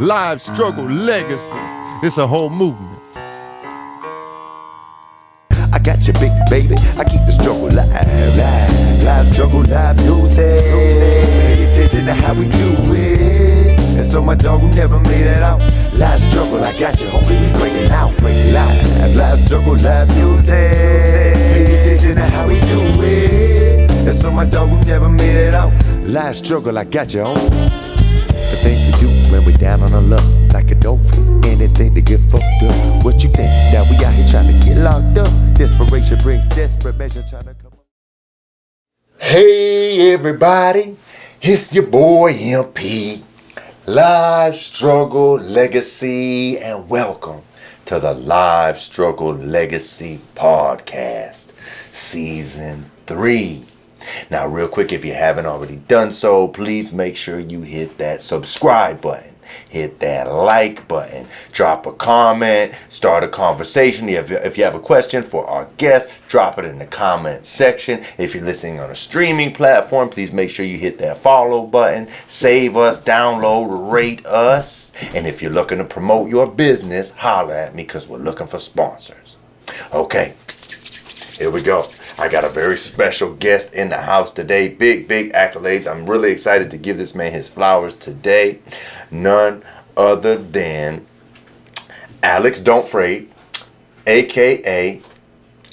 live struggle legacy. It's a whole movement. I got you, big baby. I keep the struggle live struggle, live music. Pay attention to how we do it. And so my dog who never made it out. Live struggle, I got you, homie. We break it out, live struggle, live music. Pay attention to how we do it. And so my dog who never made it out. Live struggle, I got you, homie. The things we do when we down on our luck, like a dolphin, anything to get fucked up. What you think? Now we out here trying to get locked up. Desperation brings desperate measures trying to come up. Hey everybody, it's your boy MP, Live Struggle Legacy, and welcome to the Live Struggle Legacy Podcast, Season 3. Now, real quick, if you haven't already done so, please make sure you hit that subscribe button, hit that like button, drop a comment, start a conversation. If you have a question for our guest, drop it in the comment section. If you're listening on a streaming platform, please make sure you hit that follow button, save us, download, rate us. And if you're looking to promote your business, holler at me because we're looking for sponsors. Okay, here we go. I got a very special guest in the house today. Big accolades. I'm really excited to give this man his flowers today. None other than Alix Dontfraid, a.k.a.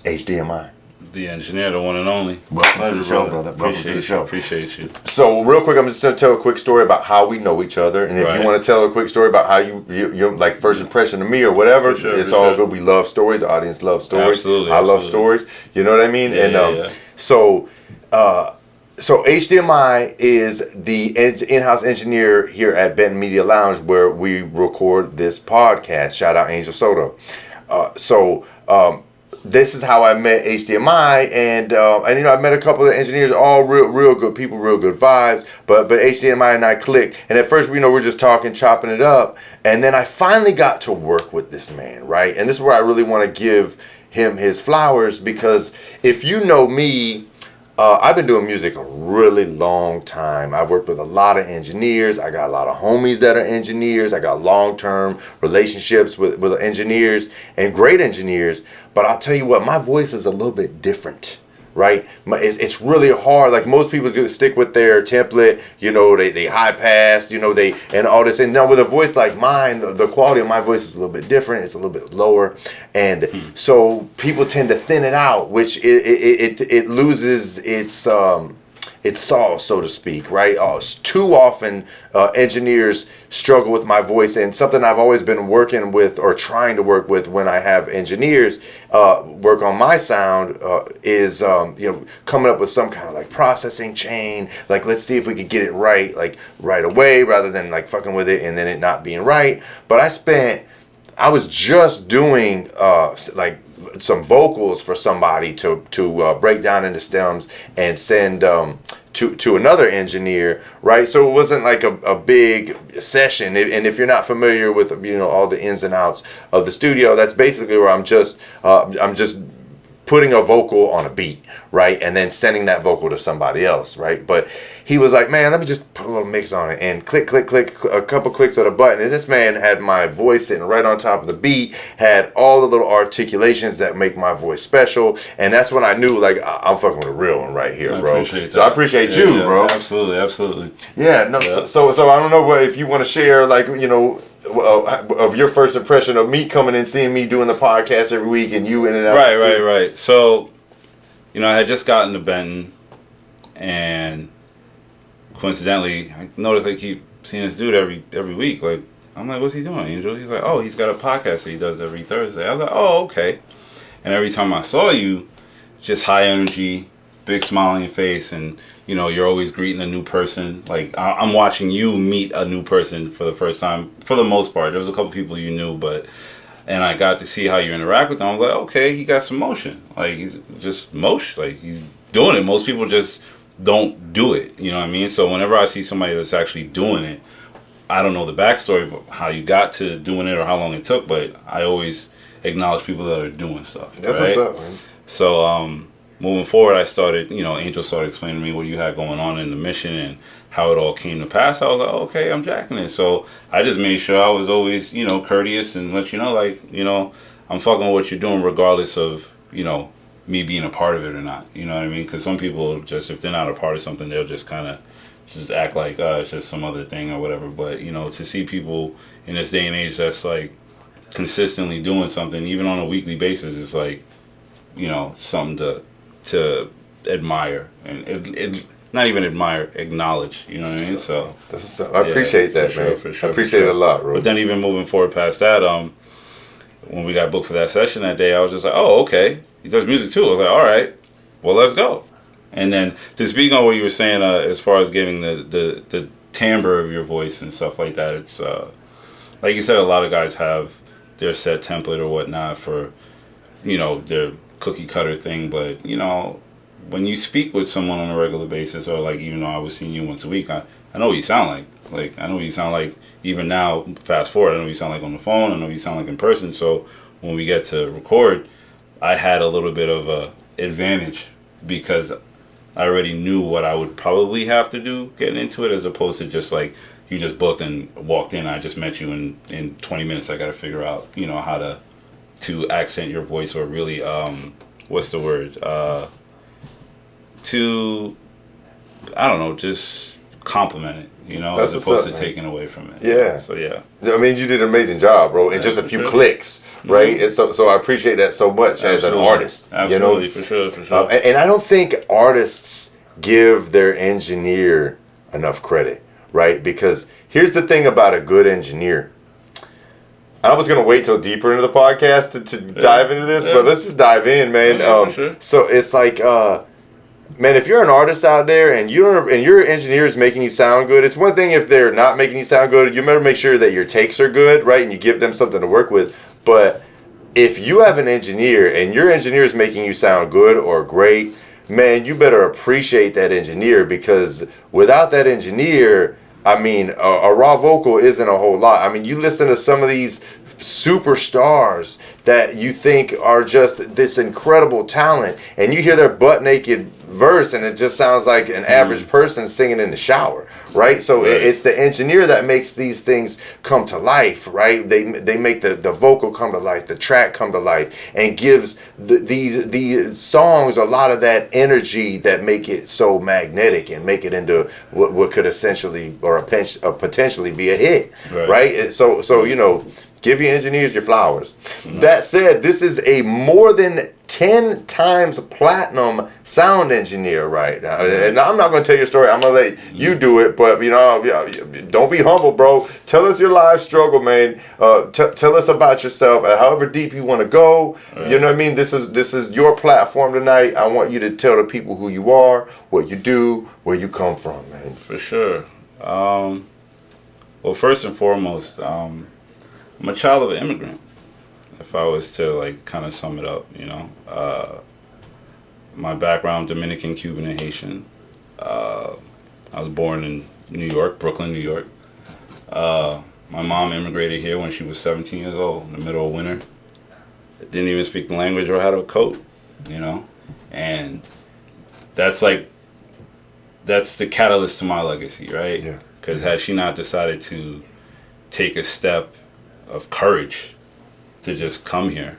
HDMI. The engineer, the one and only. Welcome to the show, brother. Welcome to the show. Appreciate you. So, real quick, I'm just going to tell a quick story about how we know each other. And if you want to tell a quick story about how your like first impression of me or whatever, it's all good. We love stories. The audience loves stories. Absolutely. I love stories. You know what I mean? Yeah, So HDMI is the in-house engineer here at Benton Media Lounge where we record this podcast. Shout out Angel Soto. This is how I met HDMI, and you know, I met a couple of engineers, all real good people, real good vibes. But HDMI and I clicked, and at first, we're just talking, chopping it up, and then I finally got to work with this man, right? And this is where I really want to give him his flowers, because if you know me, I've been doing music a really long time. I've worked with a lot of engineers. I got a lot of homies that are engineers. I got long-term relationships with engineers and great engineers. But I'll tell you what, my voice is a little bit different, right? It's really hard. Like most people do stick with their template, you know, they high pass, you know, and all this. And now with a voice like mine, the quality of my voice is a little bit different. It's a little bit lower. And so people tend to thin it out, which it loses its sauce, so to speak, right? Too often engineers struggle with my voice, and something I've always been working with or trying to work with when I have engineers work on my sound is coming up with some kind of like processing chain. Like, let's see if we could get it right, like right away, rather than like fucking with it and then it not being right. But I was just doing like some vocals for somebody to break down into stems and send to another engineer, right? So it wasn't like a big session. And if you're not familiar with all the ins and outs of the studio, that's basically where I'm just putting a vocal on a beat, right? And then sending that vocal to somebody else, right? But he was like, man, let me just put a little mix on it, and click, a couple clicks of a button. And this man had my voice sitting right on top of the beat, had all the little articulations that make my voice special. And that's when I knew, like, I'm fucking with a real one right here, bro. So I appreciate you, bro. Absolutely. Yeah, no, yeah. So I don't know if you want to share, like, of your first impression of me coming and seeing me doing the podcast every week and you in and out. Right. So, I had just gotten to Benton, and coincidentally, I noticed I keep seeing this dude every week. Like, I'm like, what's he doing, Angel? He's like, oh, he's got a podcast that he does every Thursday. I was like, oh, okay. And every time I saw you, just high energy, big smile on your face, and you're always greeting a new person. Like, I'm watching you meet a new person for the first time, for the most part. There was a couple people you knew, and I got to see how you interact with them. I was like, okay, he got some motion. Like, he's just motion. Like, he's doing it. Most people just don't do it. You know what I mean? So whenever I see somebody that's actually doing it, I don't know the backstory, but how you got to doing it or how long it took, but I always acknowledge people that are doing stuff. That's what's up, man. So, moving forward, I started, Angel started explaining to me what you had going on in the mission and how it all came to pass, I was like, okay, I'm jacking it. So I just made sure I was always, courteous and let you know, like, I'm fucking with what you're doing regardless of, me being a part of it or not. You know what I mean? Because some people just, if they're not a part of something, they'll just kind of just act like it's just some other thing or whatever. But, to see people in this day and age that's like consistently doing something, even on a weekly basis, is like, something to admire and it not even admire, acknowledge. You know what I mean? So I appreciate that, man. For sure, I appreciate it a lot, bro. But then even moving forward past that, when we got booked for that session that day, I was just like, oh, okay, he does music too. I was like, all right, well, let's go. And then to speak on what you were saying, as far as getting the timbre of your voice and stuff like that, it's like you said, a lot of guys have their set template or whatnot for, their cookie cutter thing. But when you speak with someone on a regular basis, or like, even though I was seeing you once a week, I know what you sound like. Like, I know what you sound like even now, fast forward, I know what you sound like on the phone, I know what you sound like in person. So when we get to record, I had a little bit of a advantage because I already knew what I would probably have to do getting into it, as opposed to just like, you just booked and walked in, I just met you, and in 20 minutes I got to figure out, how to accent your voice, or really, what's the word? To, I don't know, just compliment it, That's as opposed to man. Taking away from it. Yeah. So yeah. I mean, you did an amazing job, bro, in just a few clicks, right? Mm-hmm. And so I appreciate that so much. Absolutely. As an artist. Absolutely, for sure. And I don't think artists give their engineer enough credit, right? Because here's the thing about a good engineer. I was going to wait till deeper into the podcast to dive into this, but let's just dive in, man. For sure. So it's like, man, if you're an artist out there and your engineer is making you sound good, it's one thing if they're not making you sound good. You better make sure that your takes are good, right? And you give them something to work with. But if you have an engineer and your engineer is making you sound good or great, man, you better appreciate that engineer, because without that engineer, I mean, a raw vocal isn't a whole lot. I mean, you listen to some of these superstars that you think are just this incredible talent, and you hear their butt naked verse and it just sounds like an average person singing in the shower, right? So it's the engineer that makes these things come to life, right? They make the vocal come to life, the track come to life, and gives these songs a lot of that energy that make it so magnetic and make it into what could essentially or potentially be a hit, right? So give your engineers your flowers. That said, this is a more than 10 times platinum sound engineer right now. And I'm not going to tell your story. I'm going to let you do it. But, don't be humble, bro. Tell us your life struggle, man. Tell us about yourself, however deep you want to go. You know what I mean? This is your platform tonight. I want you to tell the people who you are, what you do, where you come from, man. For sure. Well, first and foremost, I'm a child of an immigrant. If I was to kind of sum it up, my background, Dominican, Cuban, and Haitian. I was born in New York, Brooklyn, New York. My mom immigrated here when she was 17 years old in the middle of winter. Didn't even speak the language or had a coat, and that's the catalyst to my legacy, right? Yeah. Because had she not decided to take a step of courage to just come here,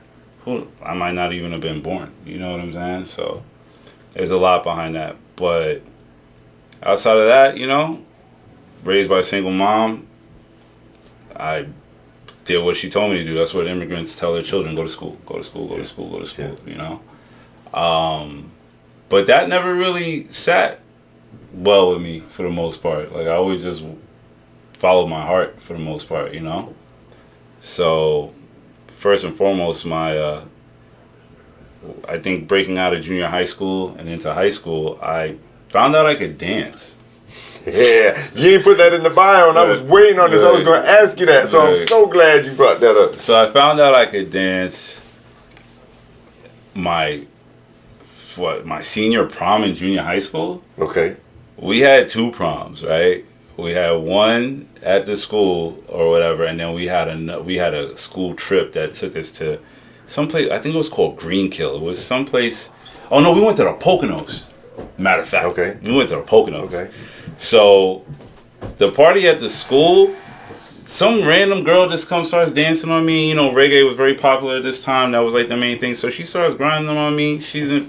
I might not even have been born. You know what I'm saying? So there's a lot behind that. But outside of that, raised by a single mom, I did what she told me to do. That's what immigrants tell their children: go to school, go to school, go to school, go to school. But that never really sat well with me for the most part. I always just followed my heart for the most part, So, first and foremost, I think breaking out of junior high school and into high school, I found out I could dance. Yeah, you ain't put that in the bio, and I was waiting on this. I was going to ask you that, so I'm so glad you brought that up. So I found out I could dance my senior prom in junior high school. Okay. We had 2 proms, right? We had one at the school or whatever, and then we had a school trip that took us to someplace. I think it was called Greenkill. It was someplace. Oh no, we went to the Poconos. Matter of fact, Okay. we went to the Poconos. Okay. So the party at the school, some random girl just starts dancing on me. You know, reggae was very popular at this time. That was like the main thing. So she starts grinding on me.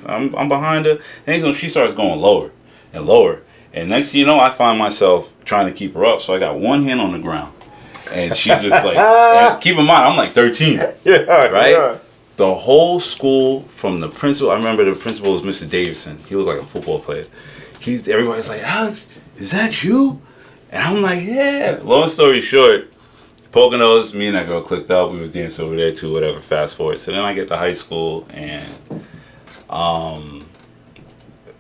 I'm behind her. And she starts going lower and lower. And next thing you know, I find myself trying to keep her up. So I got one hand on the ground. And she just like, and keep in mind, I'm like 13. Yeah. Right? Yeah. The whole school, from the principal, I remember the principal was Mr. Davidson. He looked like a football player. Everybody's like, Alex, is that you? And I'm like, yeah. Long story short, Poconos, me and that girl clicked up. We was dancing over there too, whatever. Fast forward. So then I get to high school and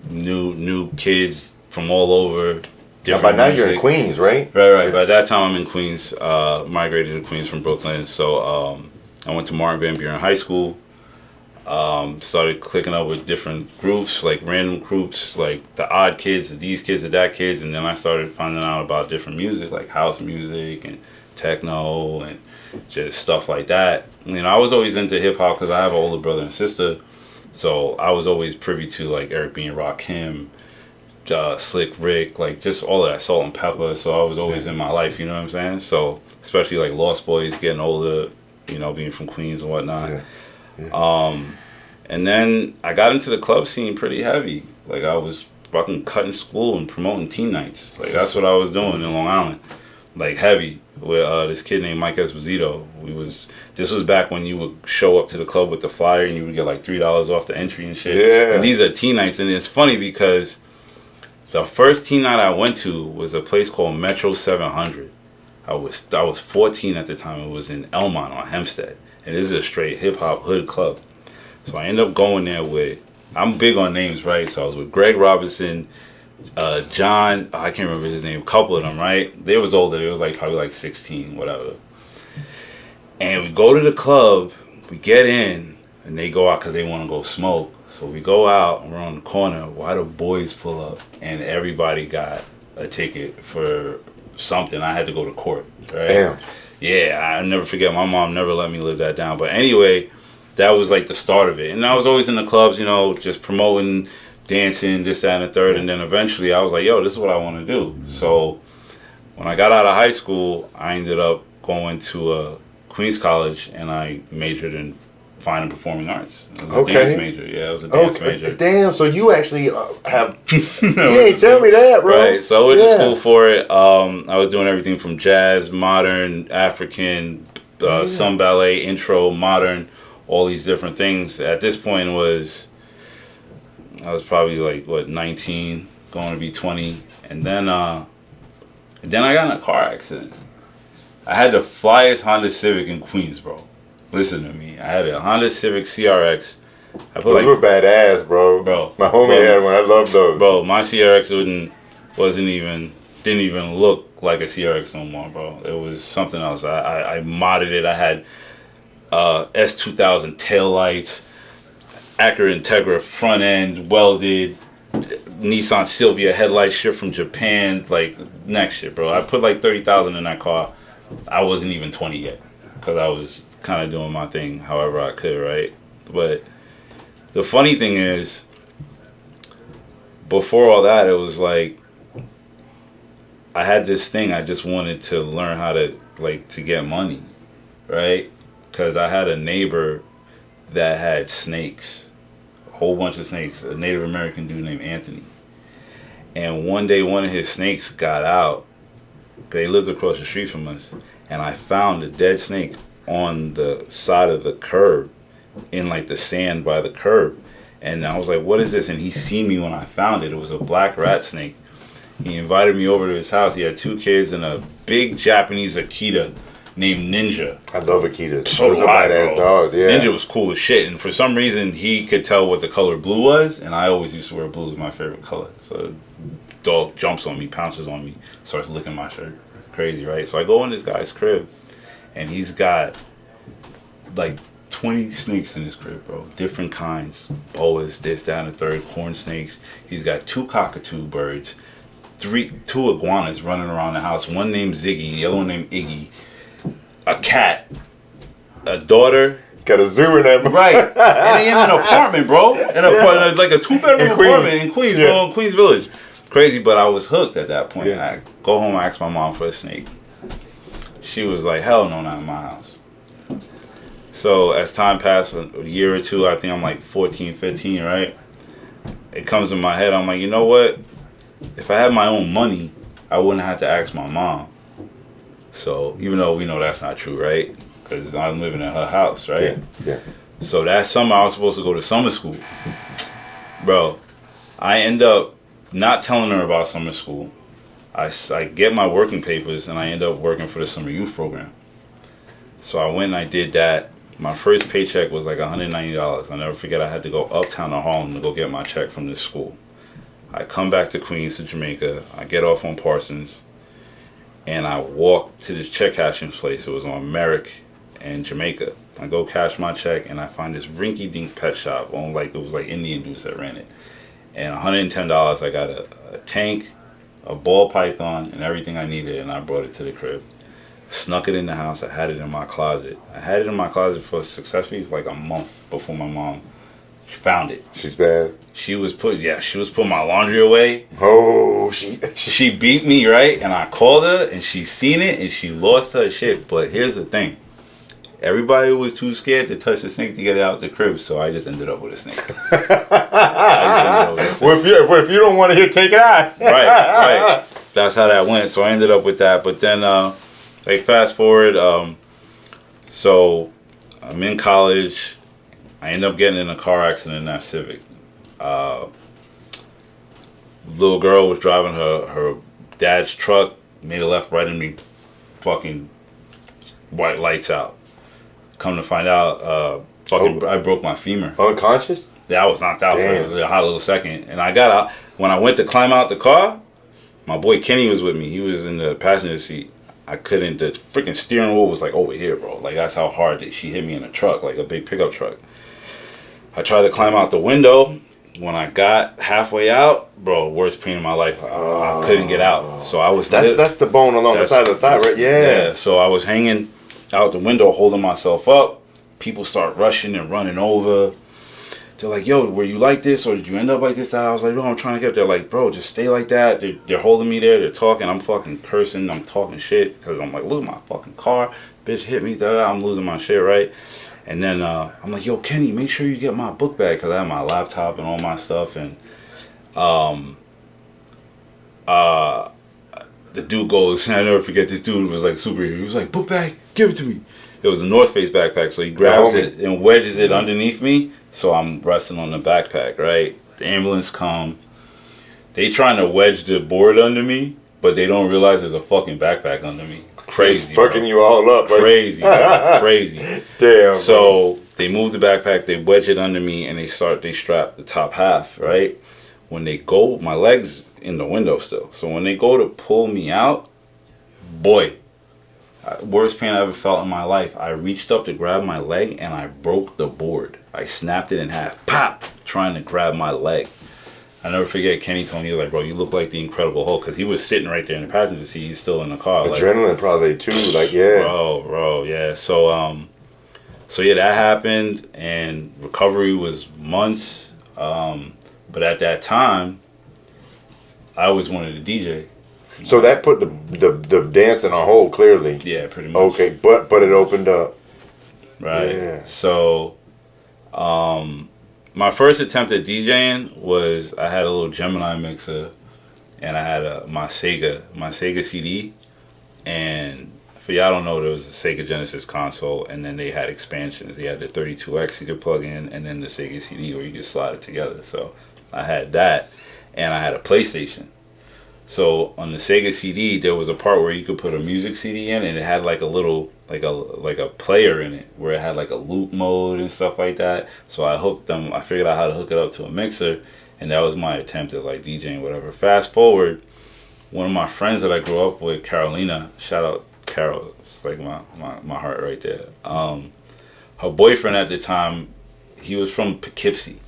new kids from all over. By now you're in Queens, right? Right. By that time I'm in Queens. Migrated to Queens from Brooklyn. So I went to Martin Van Buren High School. Started clicking up with different groups, like random groups, like the odd kids, these kids, that kids, and then I started finding out about different music, like house music and techno and just stuff like that. You know, I was always into hip hop because I have an older brother and sister, so I was always privy to like Eric B. and Rakim, Slick Rick, like just all of that, Salt and Pepper. So I was always in my life, you know what I'm saying? So especially like Lost Boys, getting older, you know, being from Queens and whatnot. Yeah. Yeah. And then I got into the club scene pretty heavy. Like I was fucking cutting school and promoting teen nights. Like that's what I was doing in Long Island. Like heavy with this kid named Mike Esposito. This was back when you would show up to the club with the flyer and you would get like $3 off the entry and shit. Yeah. And these are teen nights, and it's funny because the first teen night I went to was a place called Metro 700. I was 14 at the time. It was in Elmont on Hempstead. And this is a straight hip-hop hood club. So I ended up going there with, I'm big on names, right? So I was with Greg Robinson, John, I can't remember his name, a couple of them, right? They was older. They was like probably like 16, whatever. And we go to the club, we get in, and they go out because they want to go smoke. So we go out, and we're on the corner. Why the boys pull up? And everybody got a ticket for something. I had to go to court, right? Damn. Yeah, I'll never forget. My mom never let me live that down. But anyway, that was like the start of it. And I was always in the clubs, you know, just promoting, dancing, this, that, and the third. And then eventually I was like, yo, this is what I want to do. So when I got out of high school, I ended up going to Queens College, and I majored in fine and performing arts. It was a dance major. Yeah, it was a dance major. Damn, so you actually have... You ain't tell me that, bro. Right, so I went to school for it. I was doing everything from jazz, modern, African, some ballet, intro, modern, all these different things. At this point I was probably like, 19, going to be 20. And then I got in a car accident. I had the flyest Honda Civic in Queens, bro. Listen to me. I had a Honda Civic CRX. Those were badass, bro. My homie had one. I love those. Bro, my CRX didn't even look like a CRX no more, bro. It was something else. I modded it. I had S2000 taillights, Acura Integra front end, welded, Nissan Silvia headlights shipped from Japan, like next shit, bro. I put like 30,000 in that car. I wasn't even 20 yet because I was kind of doing my thing however I could, right? But the funny thing is, before all that, it was like I had this thing. I just wanted to learn how to to get money, right? Because I had a neighbor that had snakes, a whole bunch of snakes, a Native American dude named Anthony. And one day one of his snakes got out. They lived across the street from us. And I found a dead snake on the side of the curb, in like the sand by the curb. And I was like, what is this? And he seen me when I found it. It was a black rat snake. He invited me over to his house. He had 2 kids and a big Japanese Akita named Ninja. I love Akitas. So those are badass dogs, yeah. Ninja was cool as shit. And for some reason, he could tell what the color blue was. And I always used to wear blue as my favorite color. So dog jumps on me, pounces on me, starts licking my shirt. Crazy, right? So I go in this guy's crib, and he's got like 20 snakes in his crib, bro. Different kinds. Boas, this, that, and the third. Corn snakes. He's got 2 cockatoo birds, 2 iguanas running around the house. One named Ziggy, the other one named Iggy. A cat, a daughter, Got a zoo in that. Right. And they in an apartment, bro. Like a 2-bedroom apartment in Queens, bro, in Queens Village. Crazy, but I was hooked at that point. I go home, I ask my mom for a snake. She was like, hell no, not in my house. So as time passed, a year or two, I think I'm like 14, 15, right? It comes in my head, I'm like, you know what? If I had my own money, I wouldn't have to ask my mom. So even though we know that's not true, right? Because I'm living in her house, right? Yeah. So that summer, I was supposed to go to summer school. Bro, I end up not telling her about summer school. I get my working papers, and I end up working for the summer youth program. So I went and I did that. My first paycheck was like $190. I'll never forget, I had to go uptown to Harlem to go get my check from this school. I come back to Queens to Jamaica. I get off on Parsons, and I walk to this check cashing place. It was on Merrick and Jamaica. I go cash my check, and I find this rinky-dink pet shop on it was like Indian dudes that ran it. And $110, I got a tank, a ball python, and everything I needed, and I brought it to the crib. Snuck it in the house. I had it in my closet. I had it in my closet for successfully like a month before my mom found it. She's bad. She was putting my laundry away. Oh, she beat me, right? And I called her, and she seen it, and she lost her shit. But here's the thing. Everybody was too scared to touch the snake to get it out the crib, so I just ended up with a snake. Well, if you don't want to take it out. Right. That's how that went. So I ended up with that. But then, fast forward. So I'm in college. I end up getting in a car accident in that Civic. Little girl was driving her dad's truck, made a left right in me, fucking white lights out. Come to find out, I broke my femur. Unconscious? Yeah, I was knocked out for a hot little second. And I got out. When I went to climb out the car, my boy Kenny was with me. He was in the passenger seat. I couldn't, the freaking steering wheel was like over here, bro. Like, that's how hard that she hit me in a truck, like a big pickup truck. I tried to climb out the window. When I got halfway out, bro, worst pain in my life. I couldn't get out. So I was... That's the bone along the side of the thigh, right? Yeah. So I was hanging out the window, holding myself up. People start rushing and running over. They're like, yo, were you like this, or did you end up like this? That I was like, no, I'm trying to get there. Like, bro, just stay like that. They're holding me there. They're talking. I'm fucking cursing. I'm talking shit because I'm like, look at my fucking car. Bitch hit me. I'm losing my shit, right? And then I'm like, yo, Kenny, make sure you get my book bag because I have my laptop and all my stuff. And the dude goes, and I never forget, this dude was like superhero. He was like, book bag, give it to me. It was a North Face backpack, so he grabs it and wedges it underneath me. So I'm resting on the backpack, right? The ambulance come. They trying to wedge the board under me, but they don't realize there's a fucking backpack under me. Crazy, just fucking you all up. Crazy, bro. Crazy. Damn. So they move the backpack, they wedge it under me, and they strap the top half, right? When they go, my leg's in the window still. So when they go to pull me out, boy, worst pain I ever felt in my life. I reached up to grab my leg, and I broke the board. I snapped it in half, pop, trying to grab my leg. I never forget, Kenny told me, he was like, bro, you look like the Incredible Hulk, because he was sitting right there in the passenger seat. He's still in the car. Adrenaline like, probably too, like, yeah. Bro, yeah. So yeah, that happened, and recovery was months. But at that time, I always wanted to DJ. So that put the dance in a hole, clearly. Yeah, pretty much. Okay, but it opened up. Right. Yeah. So, my first attempt at DJing was, I had a little Gemini mixer, and I had my Sega CD, and for y'all don't know, there was a Sega Genesis console, and then they had expansions. They had the 32X you could plug in, and then the Sega CD where you could slide it together. So I had that, and I had a PlayStation. So on the Sega CD, there was a part where you could put a music CD in, and it had like a little, like a player in it, where it had like a loop mode and stuff like that. So I figured out how to hook it up to a mixer, and that was my attempt at like DJing, whatever. Fast forward, one of my friends that I grew up with, Carolina, shout out Carol, it's like my heart right there. Her boyfriend at the time, he was from Poughkeepsie.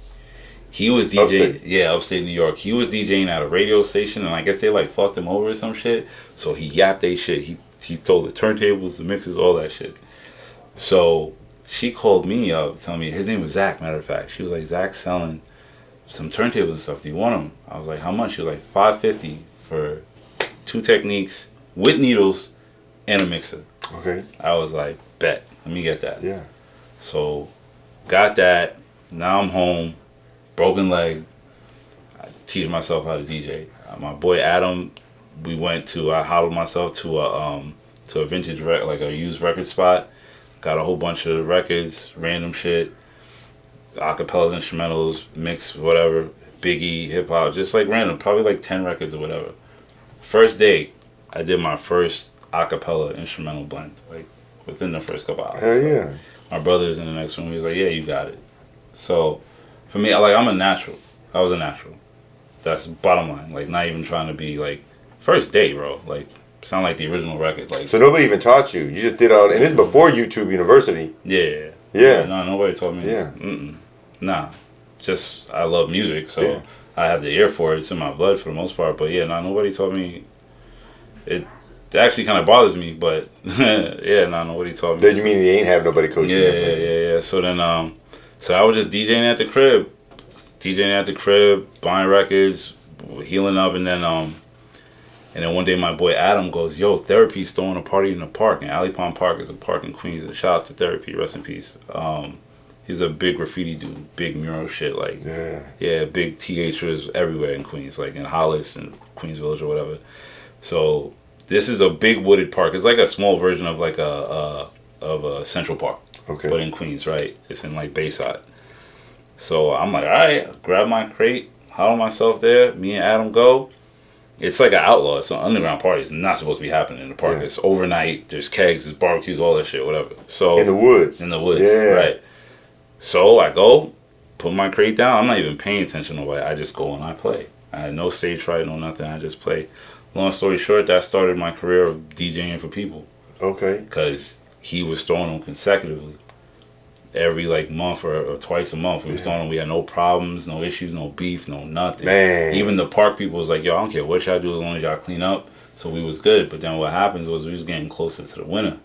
He was DJing, upstate New York. He was DJing at a radio station, and I guess they like fucked him over or some shit. So he yapped they shit. He told the turntables, the mixes, all that shit. So she called me up, telling me his name was Zach. Matter of fact, she was like, Zach's selling some turntables and stuff. Do you want them? I was like, how much? She was like, $550 for 2 techniques with needles and a mixer. Okay. I was like, bet. Let me get that. Yeah. So, got that. Now I'm home, broken leg. I teach myself how to DJ. My boy Adam, I hollered myself to a vintage like a used record spot. Got a whole bunch of records, random shit, acapellas, instrumentals, mix, whatever, Biggie, hip hop, just like random, probably like 10 records or whatever. First day, I did my first acapella instrumental blend, like within the first couple hours. Hell yeah. My brother's in the next room. He's like, yeah, you got it. So, for me, I'm a natural. I was a natural. That's bottom line. Like, not even trying to be like, first day, bro. Like, sound like the original record. Like, so nobody even taught you. You just did all, and this is before YouTube University. Yeah. Yeah. No, nobody taught me. Yeah. Nah. Just, I love music, so yeah. I have the ear for it. It's in my blood for the most part. But yeah, nobody taught me. It actually kind of bothers me, but yeah, nobody taught me. Does you mean you ain't have nobody coaching you? Yeah. So then, so I was just DJing at the crib, buying records, healing up, and then one day my boy Adam goes, yo, Therapy's throwing a party in the park, and Alley Pond Park is a park in Queens. Shout out to Therapy, rest in peace. He's a big graffiti dude, big mural shit, like, yeah, big THers everywhere in Queens, like in Hollis and Queens Village or whatever. So this is a big wooded park. It's like a small version of like a Central Park, but in Queens, right? It's in like Bayside. So I'm like, all right, grab my crate, huddle myself there. Me and Adam go. It's like an outlaw. It's an underground party. It's not supposed to be happening in the park. Yeah. It's overnight. There's kegs, there's barbecues, all that shit, whatever. So in the woods, yeah, right. So I go, put my crate down. I'm not even paying attention to nobody. I just go and I play. I had no stage fright, no nothing. I just play. Long story short, that started my career of DJing for people. Okay. Because he was throwing them consecutively. Every like month or twice a month. We was throwing them. We had no problems, no issues, no beef, no nothing. Man. Even the park people was like, yo, I don't care what y'all do as long as y'all clean up. So we was good. But then what happens was we was getting closer to the winter.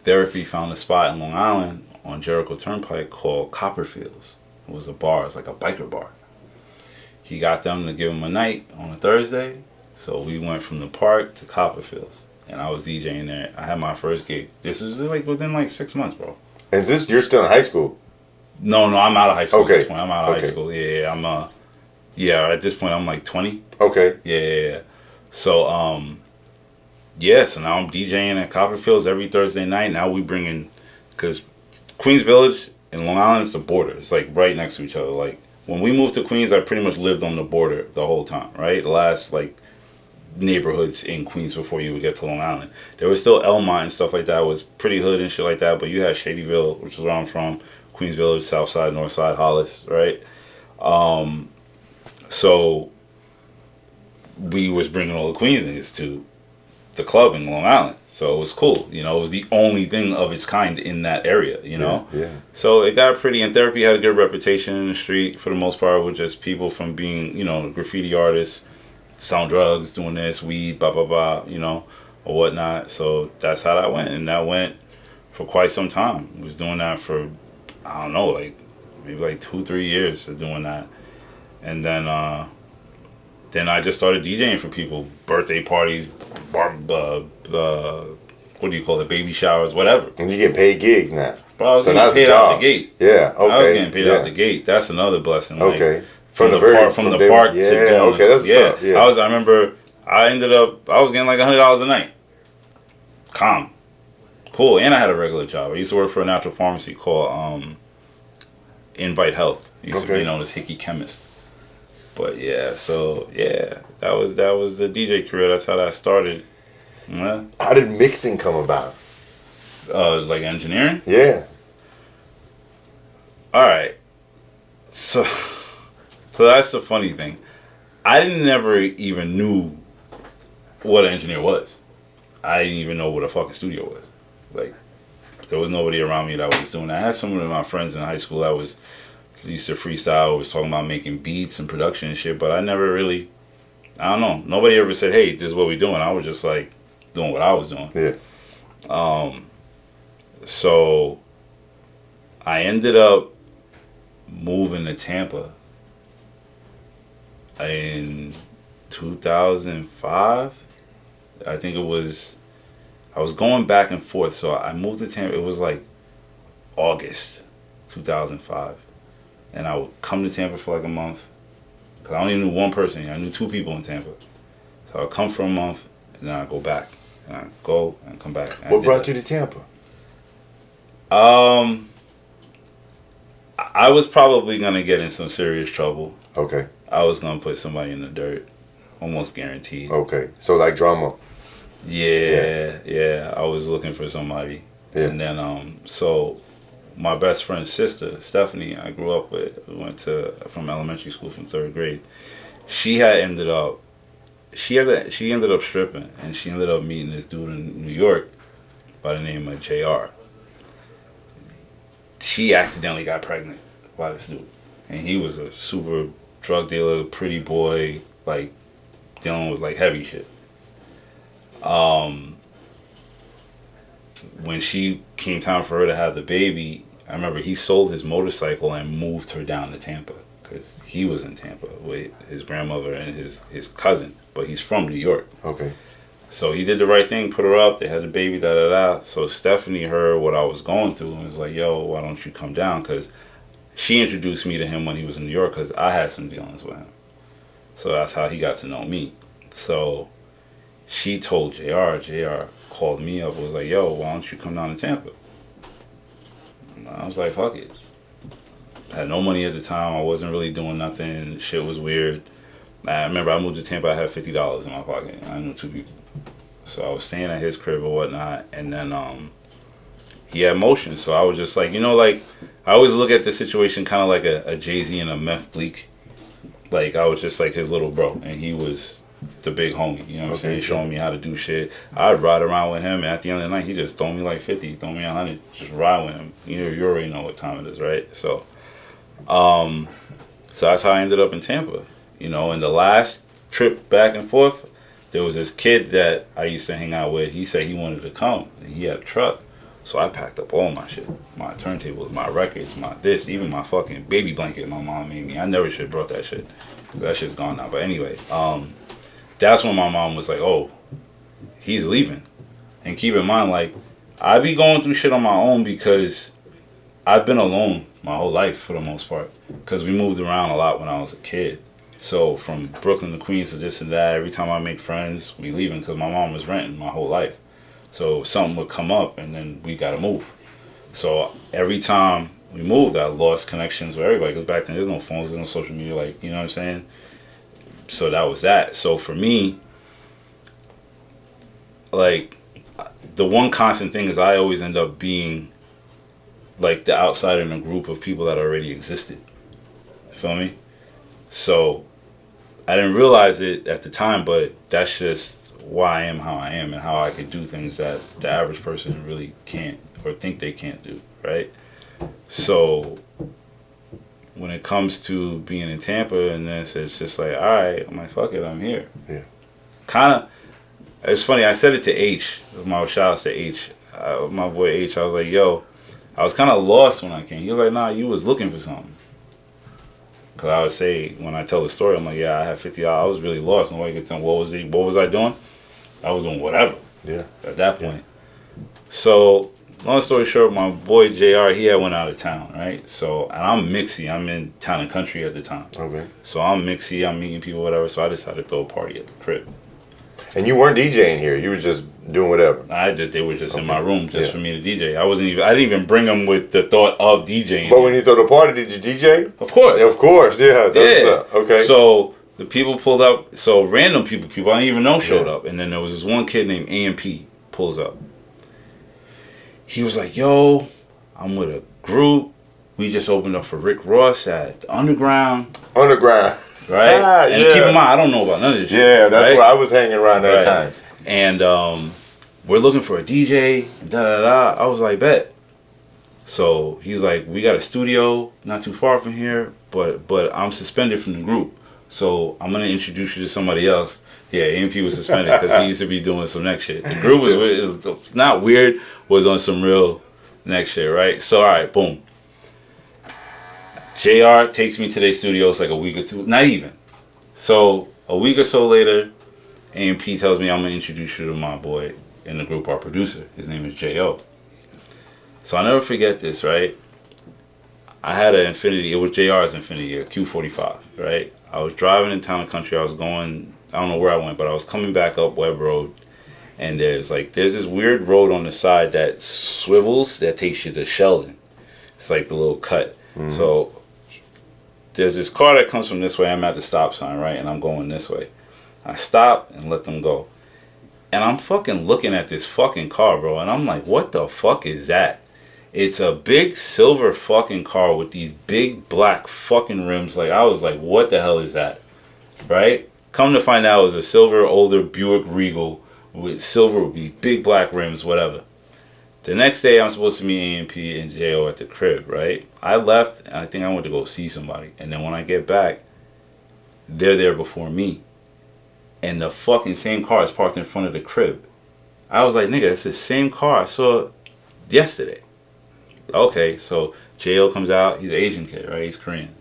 Therapy found a spot in Long Island on Jericho Turnpike called Copperfields. It was a bar. It's like a biker bar. He got them to give him a night on a Thursday. So we went from the park to Copperfields. And I was DJing there. I had my first gig. This was like within like 6 months, bro. And you're still in high school? No, I'm out of high school at this point. I'm out of high school. Yeah, I'm at this point I'm like 20. Okay. Yeah. So so now I'm DJing at Copperfields every Thursday night. Now we bring in, because Queens Village and Long Island is the border. It's like right next to each other. Like when we moved to Queens, I pretty much lived on the border the whole time, right? The last like neighborhoods in Queens before you would get to Long Island. There was still Elmont and stuff like that. It was pretty hood and shit like that, but you had Shadyville, which is where I'm from, Queens Village, South Side, North Side, Hollis, right? So we was bringing all the Queens niggas to the club in Long Island. So it was cool. You know, it was the only thing of its kind in that area, you know? Yeah. So it got pretty, and Therapy had a good reputation in the street for the most part with just people from being, you know, graffiti artists, selling drugs, doing this, weed, blah, blah, blah, you know, or whatnot. So that's how that went. And that went for quite some time. I was doing that for, I don't know, like maybe like 2-3 years of doing that. And then I just started DJing for people, birthday parties, what do you call it, baby showers, whatever. And you get paid gigs now. But I was getting paid out the gate. Yeah, okay. I was getting paid out the gate. That's another blessing. Like, okay. From the park to doing, okay, I remember I was getting like $100 a night. Calm. Cool. And I had a regular job. I used to work for a natural pharmacy called Invite Health. I used to be known as Hickey Chemist. But yeah, so yeah, that was the DJ career. That's how that started. Yeah. How did mixing come about? Like engineering? Yeah. All right. So that's the funny thing. I never even knew what an engineer was. I didn't even know what a fucking studio was. Like, there was nobody around me that was doing that. I had some of my friends in high school that used to freestyle, was talking about making beats and production and shit, but I never really, I don't know. Nobody ever said, hey, this is what we're doing. I was just like doing what I was doing. Yeah. So I ended up moving to Tampa in 2005. I think it was. I was going back and forth, so I moved to Tampa. It was like August 2005, and I would come to Tampa for like a month. Cause I only knew one person. I knew two people in Tampa, so I'd come for a month, and then I'd go back, and I'd go and come back. What brought you to Tampa? I was probably gonna get in some serious trouble. Okay. I was gonna put somebody in the dirt, almost guaranteed. Okay, so like drama. Yeah. I was looking for somebody, and then so my best friend's sister, Stephanie, I grew up with, we went from elementary school from 3rd grade. She ended up stripping, and she ended up meeting this dude in New York by the name of JR. She accidentally got pregnant by this dude, and he was a super drug dealer, pretty boy, like dealing with like heavy shit. When she came time for her to have the baby, I remember he sold his motorcycle and moved her down to Tampa, because he was in Tampa with his grandmother and his cousin, but he's from New York. Okay. So he did the right thing, put her up, they had the baby, da-da-da. So Stephanie heard what I was going through and was like, yo, why don't you come down? Because she introduced me to him when he was in New York, because I had some dealings with him. So that's how he got to know me. So she told JR. JR called me up and was like, yo, why don't you come down to Tampa? And I was like, fuck it. I had no money at the time. I wasn't really doing nothing. Shit was weird. I remember I moved to Tampa, I had $50 in my pocket. I knew two people. So I was staying at his crib or whatnot, and then he had motion. So I was just like, like, I always look at the situation kind of like a Jay-Z and a Meth Bleak. Like, I was just like his little bro, and he was the big homie, you know what I'm saying, showing me how to do shit. I'd ride around with him, and at the end of the night, he just throw me like 50, throw me 100, just ride with him. You already know what time it is, right? So, so that's how I ended up in Tampa. And the last trip back and forth, there was this kid that I used to hang out with. He said he wanted to come, and he had a truck. So I packed up all my shit, my turntables, my records, my this, even my fucking baby blanket my mom made me. I never should have brought that shit. That shit's gone now. But anyway, that's when my mom was like, oh, he's leaving. And keep in mind, like, I be going through shit on my own because I've been alone my whole life for the most part. Because we moved around a lot when I was a kid. So from Brooklyn to Queens to this and that, every time I make friends, we leaving because my mom was renting my whole life. So something would come up and then we got to move. So every time we moved, I lost connections with everybody because back then there's no phones, there's no social media, like, you know what I'm saying? So that was that. So for me, like, the one constant thing is I always end up being like the outsider in a group of people that already existed. Feel me? So I didn't realize it at the time, but that's just why I am how I am and how I could do things that the average person really can't or think they can't do, right? So when it comes to being in Tampa and this, it's just like, all right, I'm like, fuck it, I'm here. Yeah. Kind of, it's funny, I said it to H, my shout outs to H, my boy H, I was like, yo, I was kind of lost when I came. He was like, nah, you was looking for something. Because I would say, when I tell the story, I'm like, yeah, I had $50. I was really lost. Nobody could tell me what was I doing? I was doing whatever. Yeah. At that point. Yeah. So, long story short, my boy JR, he had went out of town, right? So, and I'm mixy. I'm in town and country at the time. Okay. So I'm mixy. I'm meeting people, whatever. So I decided to throw a party at the crib. And you weren't DJing here. You were just doing whatever. They were just in my room just for me to DJ. I didn't even bring them with the thought of DJing. But when you throw the party, did you DJ? Of course. Yeah, of course, yeah. Okay. So the people pulled up. So random people I didn't even know showed up. And then there was this one kid named AMP pulls up. He was like, yo, I'm with a group. We just opened up for Rick Ross at the Underground. Right? And keep in mind, I don't know about none of this shit. Yeah, that's where I was hanging around that time. And we're looking for a DJ. I was like, bet. So he's like, we got a studio not too far from here, but I'm suspended from the group. So I'm going to introduce you to somebody else. Yeah, AMP was suspended because he used to be doing some next shit. The group was not weird, was on some real next shit, right? So, all right, boom. JR takes me to their studio. It's like a week or two, not even. So a week or so later, AMP tells me I'm gonna introduce you to my boy in the group, our producer. His name is J.O. So I'll never forget this, right? I had an Infinity, it was JR's Infinity, a Q45, right? I was driving in town and country, I was going, I don't know where I went, but I was coming back up Webb Road, and there's this weird road on the side that swivels, that takes you to Sheldon. It's like the little cut. Mm-hmm. So there's this car that comes from this way, I'm at the stop sign, right? And I'm going this way. I stop and let them go. And I'm fucking looking at this fucking car, bro, and I'm like, what the fuck is that? It's a big silver fucking car with these big black fucking rims. Like, I was like, what the hell is that? Right? Come to find out, it was a silver, older Buick Regal with silver with these big black rims, whatever. The next day, I'm supposed to meet AMP and J.O. at the crib, right? I left, and I think I went to go see somebody. And then when I get back, they're there before me. And the fucking same car is parked in front of the crib. I was like, nigga, it's the same car I saw yesterday. Okay, so J.O. comes out. He's an Asian kid, right? He's Korean.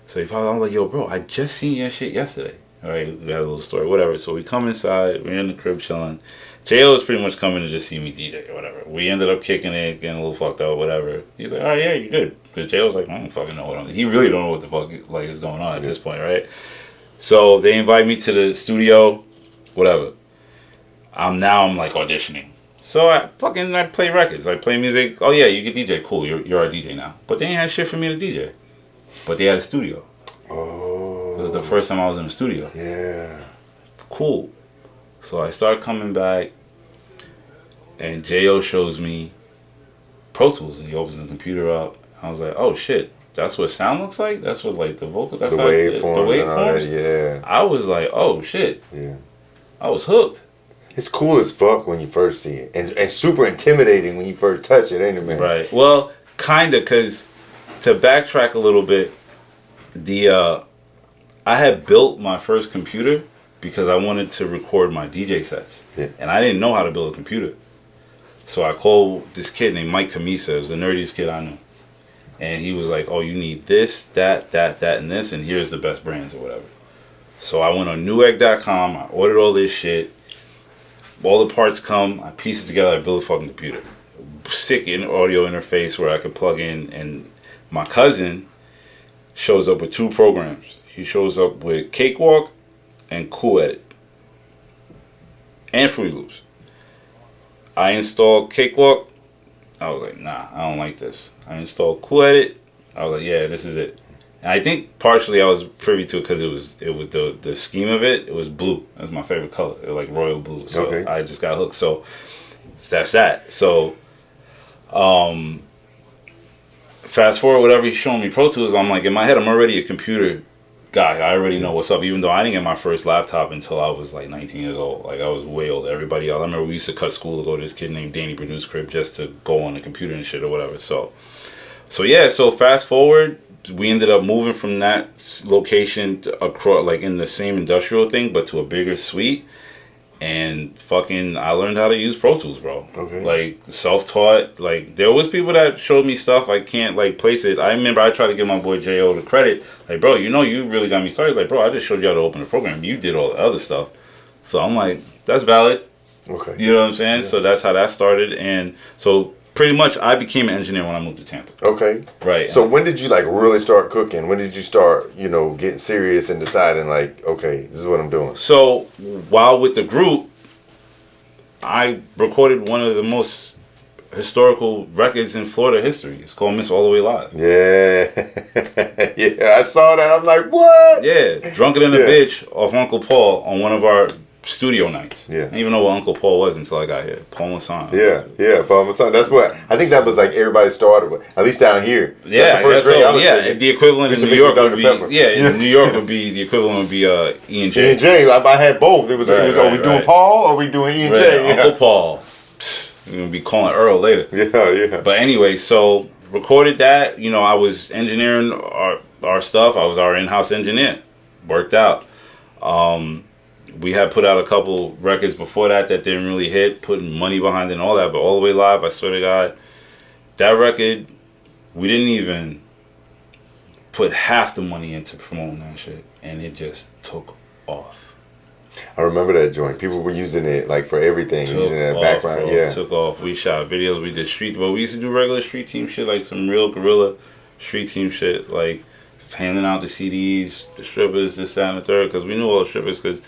So he probably, I'm like, yo, bro, I just seen your shit yesterday. All right, we got a little story, whatever. So we come inside. We're in the crib chilling. J.O. was pretty much coming to just see me DJ or whatever. We ended up kicking it, getting a little fucked up, whatever. He's like, all right, yeah, you're good. Because J.O. was like, I don't fucking know what I'm doing. He really don't know what the fuck is going on at this point, right? So they invite me to the studio, whatever. I'm like auditioning. So I play records. I play music. Oh yeah, you can DJ. Cool, you're our DJ now. But they ain't had shit for me to DJ. But they had a studio. Oh. It was the first time I was in a studio. Yeah. Cool. So I start coming back, and J.O. shows me Pro Tools, and he opens the computer up. I was like, oh shit, that's what sound looks like? That's what like the vocal, that's the how waveforms. The waveforms? Yeah. I was like, oh shit. Yeah. I was hooked. It's cool as fuck when you first see it. And super intimidating when you first touch it, ain't it, man? Right. Well, kinda, because to backtrack a little bit, I had built my first computer because I wanted to record my DJ sets. Yeah. And I didn't know how to build a computer. So I called this kid named Mike Camisa. It was the nerdiest kid I knew. And he was like, oh, you need this, that, and this, and here's the best brands or whatever. So I went on newegg.com, I ordered all this shit. All the parts come, I piece it together, I build a fucking computer. Sick in audio interface where I could plug in, and my cousin shows up with 2 programs. He shows up with Cakewalk and Cool Edit. And Fruity Loops. I installed Cakewalk. I was like, nah, I don't like this. I installed Cool Edit. I was like, yeah, this is it. And I think partially I was privy to it because it was the scheme of it. It was blue. That's my favorite color. It was like royal blue. So okay. I just got hooked. So that's that. So fast forward, whatever he's showing me Pro Tools, I'm like, in my head, I'm already a computer guy. I already know what's up, even though I didn't get my first laptop until I was like 19 years old. Like, I was way older. Everybody else, I remember we used to cut school to go to this kid named Danny Purdue's crib just to go on the computer and shit or whatever. So yeah, so fast forward, we ended up moving from that location to across, like in the same industrial thing, but to a bigger suite. And fucking, I learned how to use Pro Tools, bro. Okay. Like, self-taught. Like, there was people that showed me stuff. I can't, like, place it. I remember I tried to give my boy J.O. the credit. Like, bro, you know, you really got me started. Like, bro, I just showed you how to open the program. You did all the other stuff. So I'm like, that's valid. Okay. You know what I'm saying? Yeah. So that's how that started. And so pretty much I became an engineer when I moved to Tampa. Okay. Right. So when did you, like, really start cooking? When did you start, you know, getting serious and deciding, like, okay, this is what I'm doing? So while with the group, I recorded one of the most historical records in Florida history. It's called Miss All the Way Live. Yeah. Yeah, I saw that. I'm like, what? Yeah. Drunker Than a Bitch off Uncle Paul on one of our studio nights. Yeah. I didn't even know what Uncle Paul was until I got here. Paul Masson. Yeah, Paul Masson. That's what I think that was like everybody started with. At least down here. Yeah, the equivalent in New York would be in New York would be the equivalent would be E and J. E and J. I had both. It was are we doing Paul or are we doing E and J? Uncle Paul. You're gonna be calling Earl later. Yeah. But anyway, so recorded that. You know, I was engineering our stuff. I was our in-house engineer. Worked out. We had put out a couple records before that didn't really hit, putting money behind it and all that, but All the Way Live, I swear to God, that record, we didn't even put half the money into promoting that shit, and it just took off. I remember that joint. People were using it like for everything. Took Using that off, background. bro. Yeah. Took off. We shot videos. We did street, but we used to do regular street team shit, like some real guerrilla street team shit, like handing out the CDs, the strippers, this, that, and the third, because we knew all the strippers, because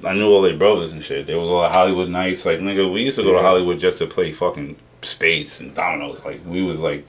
I knew all their brothers and shit. There was all the Hollywood nights. Like, nigga, we used to go to Hollywood just to play fucking spades and dominoes. Like, we was like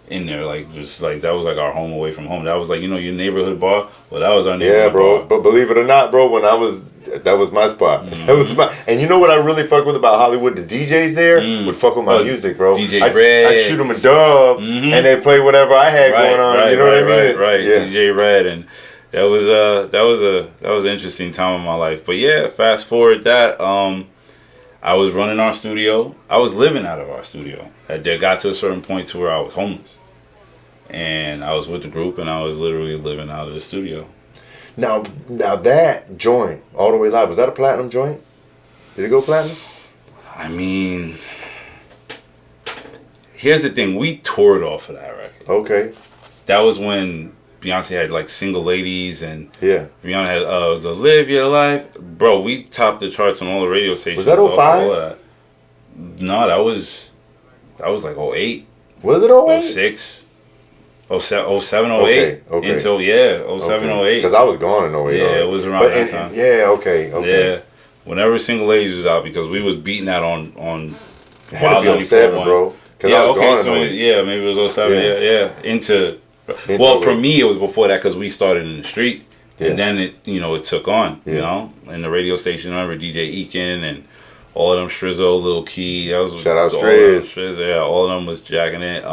in there, like, just like, that was like our home away from home. That was like, you know, your neighborhood bar. Well, that was our neighborhood Yeah, bro. bar. But believe it or not, bro, that was my spot. Mm-hmm. That was my, and you know what I really fuck with about Hollywood? The DJs there would fuck with my music, bro. DJ Red. I'd shoot them a dub, and they play whatever I had going on. You know what I mean? Right. Yeah. DJ Red, and that was an interesting time in my life. But yeah, fast forward that, I was running our studio. I was living out of our studio. It got to a certain point to where I was homeless. And I was with the group, and I was literally living out of the studio. Now that joint, All the Way Live, was that a platinum joint? Did it go platinum? I mean, here's the thing. We toured off of that record. Okay. That was when Beyonce had like Single Ladies, and yeah, Rihanna had the Live Your Life. Bro, we topped the charts on all the radio stations. Was that 05? That. No, that was like 08. Was it 08? 06. 07, 08. Okay. Until, 07, 08. Because I was gone in 08. Yeah, it was around that time. Yeah, okay. Yeah. Whenever Single Ladies was out, because we was beating that on it had to be 07, bro. Yeah, okay, so maybe it was 07, yeah. Into for me, it was before that, because we started in the street, and then it took on, you know, and the radio station, I remember DJ Eakin and all of them, Strizzo, Lil Key, that was shout out Striz. Yeah, all of them was jacking it.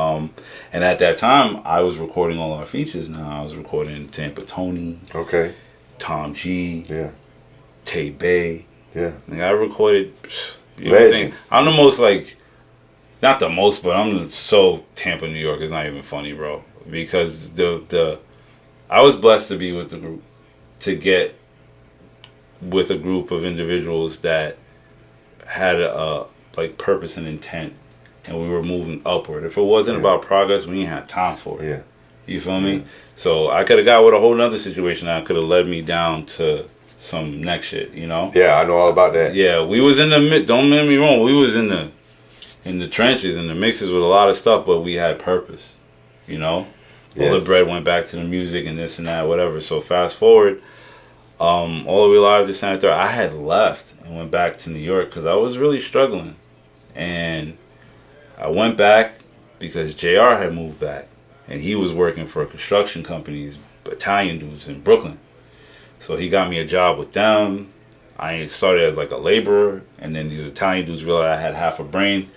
And at that time, I was recording all our features. Now I was recording Tampa Tony, okay, Tom G, yeah, Tay Bay, yeah. Like, I recorded. I'm the most not the most, but I'm so Tampa, New York. It's not even funny, bro. Because I was blessed to be with the group, to get with a group of individuals that had a purpose and intent, and we were moving upward. If it wasn't about progress, we didn't have time for it. Yeah. You feel me? So I could have got with a whole nother situation that could have led me down to some next shit, you know? Yeah, I know all about that. Yeah, we was in the don't get me wrong, we was in the trenches, in the mixes with a lot of stuff, but we had purpose, you know? Yes. All the bread went back to the music and this and that, whatever. So fast forward, All the Way Live, this and that, I had left and went back to New York because I was really struggling. And I went back because JR had moved back, and he was working for a construction company's Italian dudes in Brooklyn. So he got me a job with them. I started as like a laborer, and then these Italian dudes realized I had half a brain.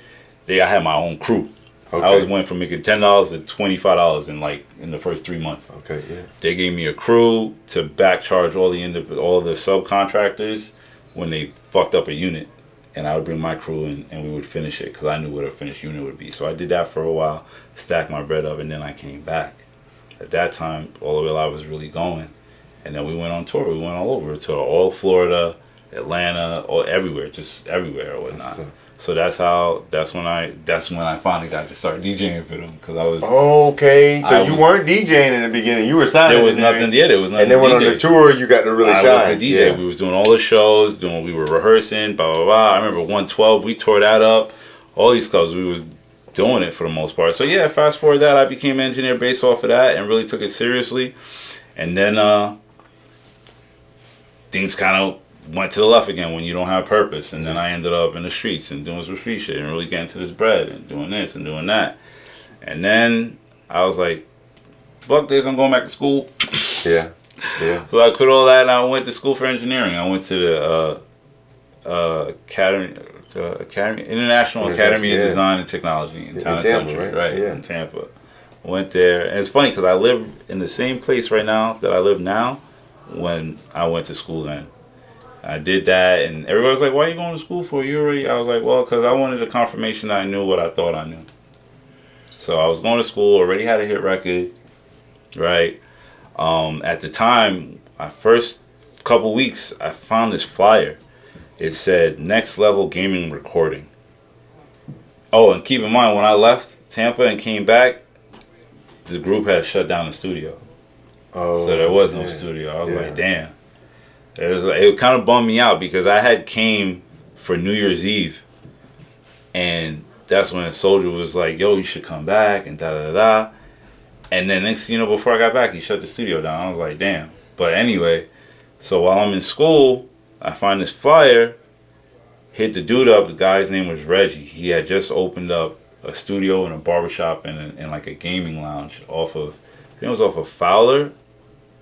I had my own crew. Okay. I went from making $10 to $25 in the first 3 months. Okay, yeah. They gave me a crew to back charge all the subcontractors when they fucked up a unit, and I would bring my crew in and we would finish it because I knew what a finished unit would be. So I did that for a while, stacked my bread up, and then I came back. At that time, All the Way Live was really going, and then we went on tour. We went all over to all Florida, Atlanta, or everywhere, just everywhere or whatnot. So that's when I finally got to start DJing for them, because I was so you weren't DJing in the beginning, you were signing. There was nothing. Yeah, there was nothing. And then when on the tour, you got to really shine. I was the DJ. Yeah. We was doing all the shows, we were rehearsing, blah blah blah. I remember 112, we tore that up. All these clubs, we was doing it for the most part. So yeah, fast forward that, I became an engineer based off of that and really took it seriously. And then things kind of went to the left again when you don't have purpose, and then I ended up in the streets and doing some street shit and really getting to this bread and doing this and doing that. And then I was like, fuck this, I'm going back to school. Yeah. So I quit all that and I went to school for engineering. I went to the International Academy of Design and Technology in Town and Country, right? In Tampa. Went there, and it's funny because I live in the same place right now that I live now when I went to school then. I did that, and everybody was like, why are you going to school for? I was like, well, because I wanted a confirmation that I knew what I thought I knew. So I was going to school, already had a hit record, right? At the time, my first couple weeks, I found this flyer. It said, Next Level Gaming Recording. Oh, and keep in mind, when I left Tampa and came back, the group had shut down the studio. Oh, So there was no studio. I was like, damn. It kind of bummed me out because I had came for New Year's Eve, and that's when Soldier was like, yo, you should come back, and da-da-da-da. And then next, before I got back, he shut the studio down. I was like, damn. But anyway, so while I'm in school, I find this flyer, hit the dude up. The guy's name was Reggie. He had just opened up a studio and a barbershop and like a gaming lounge off of, I think it was off of Fowler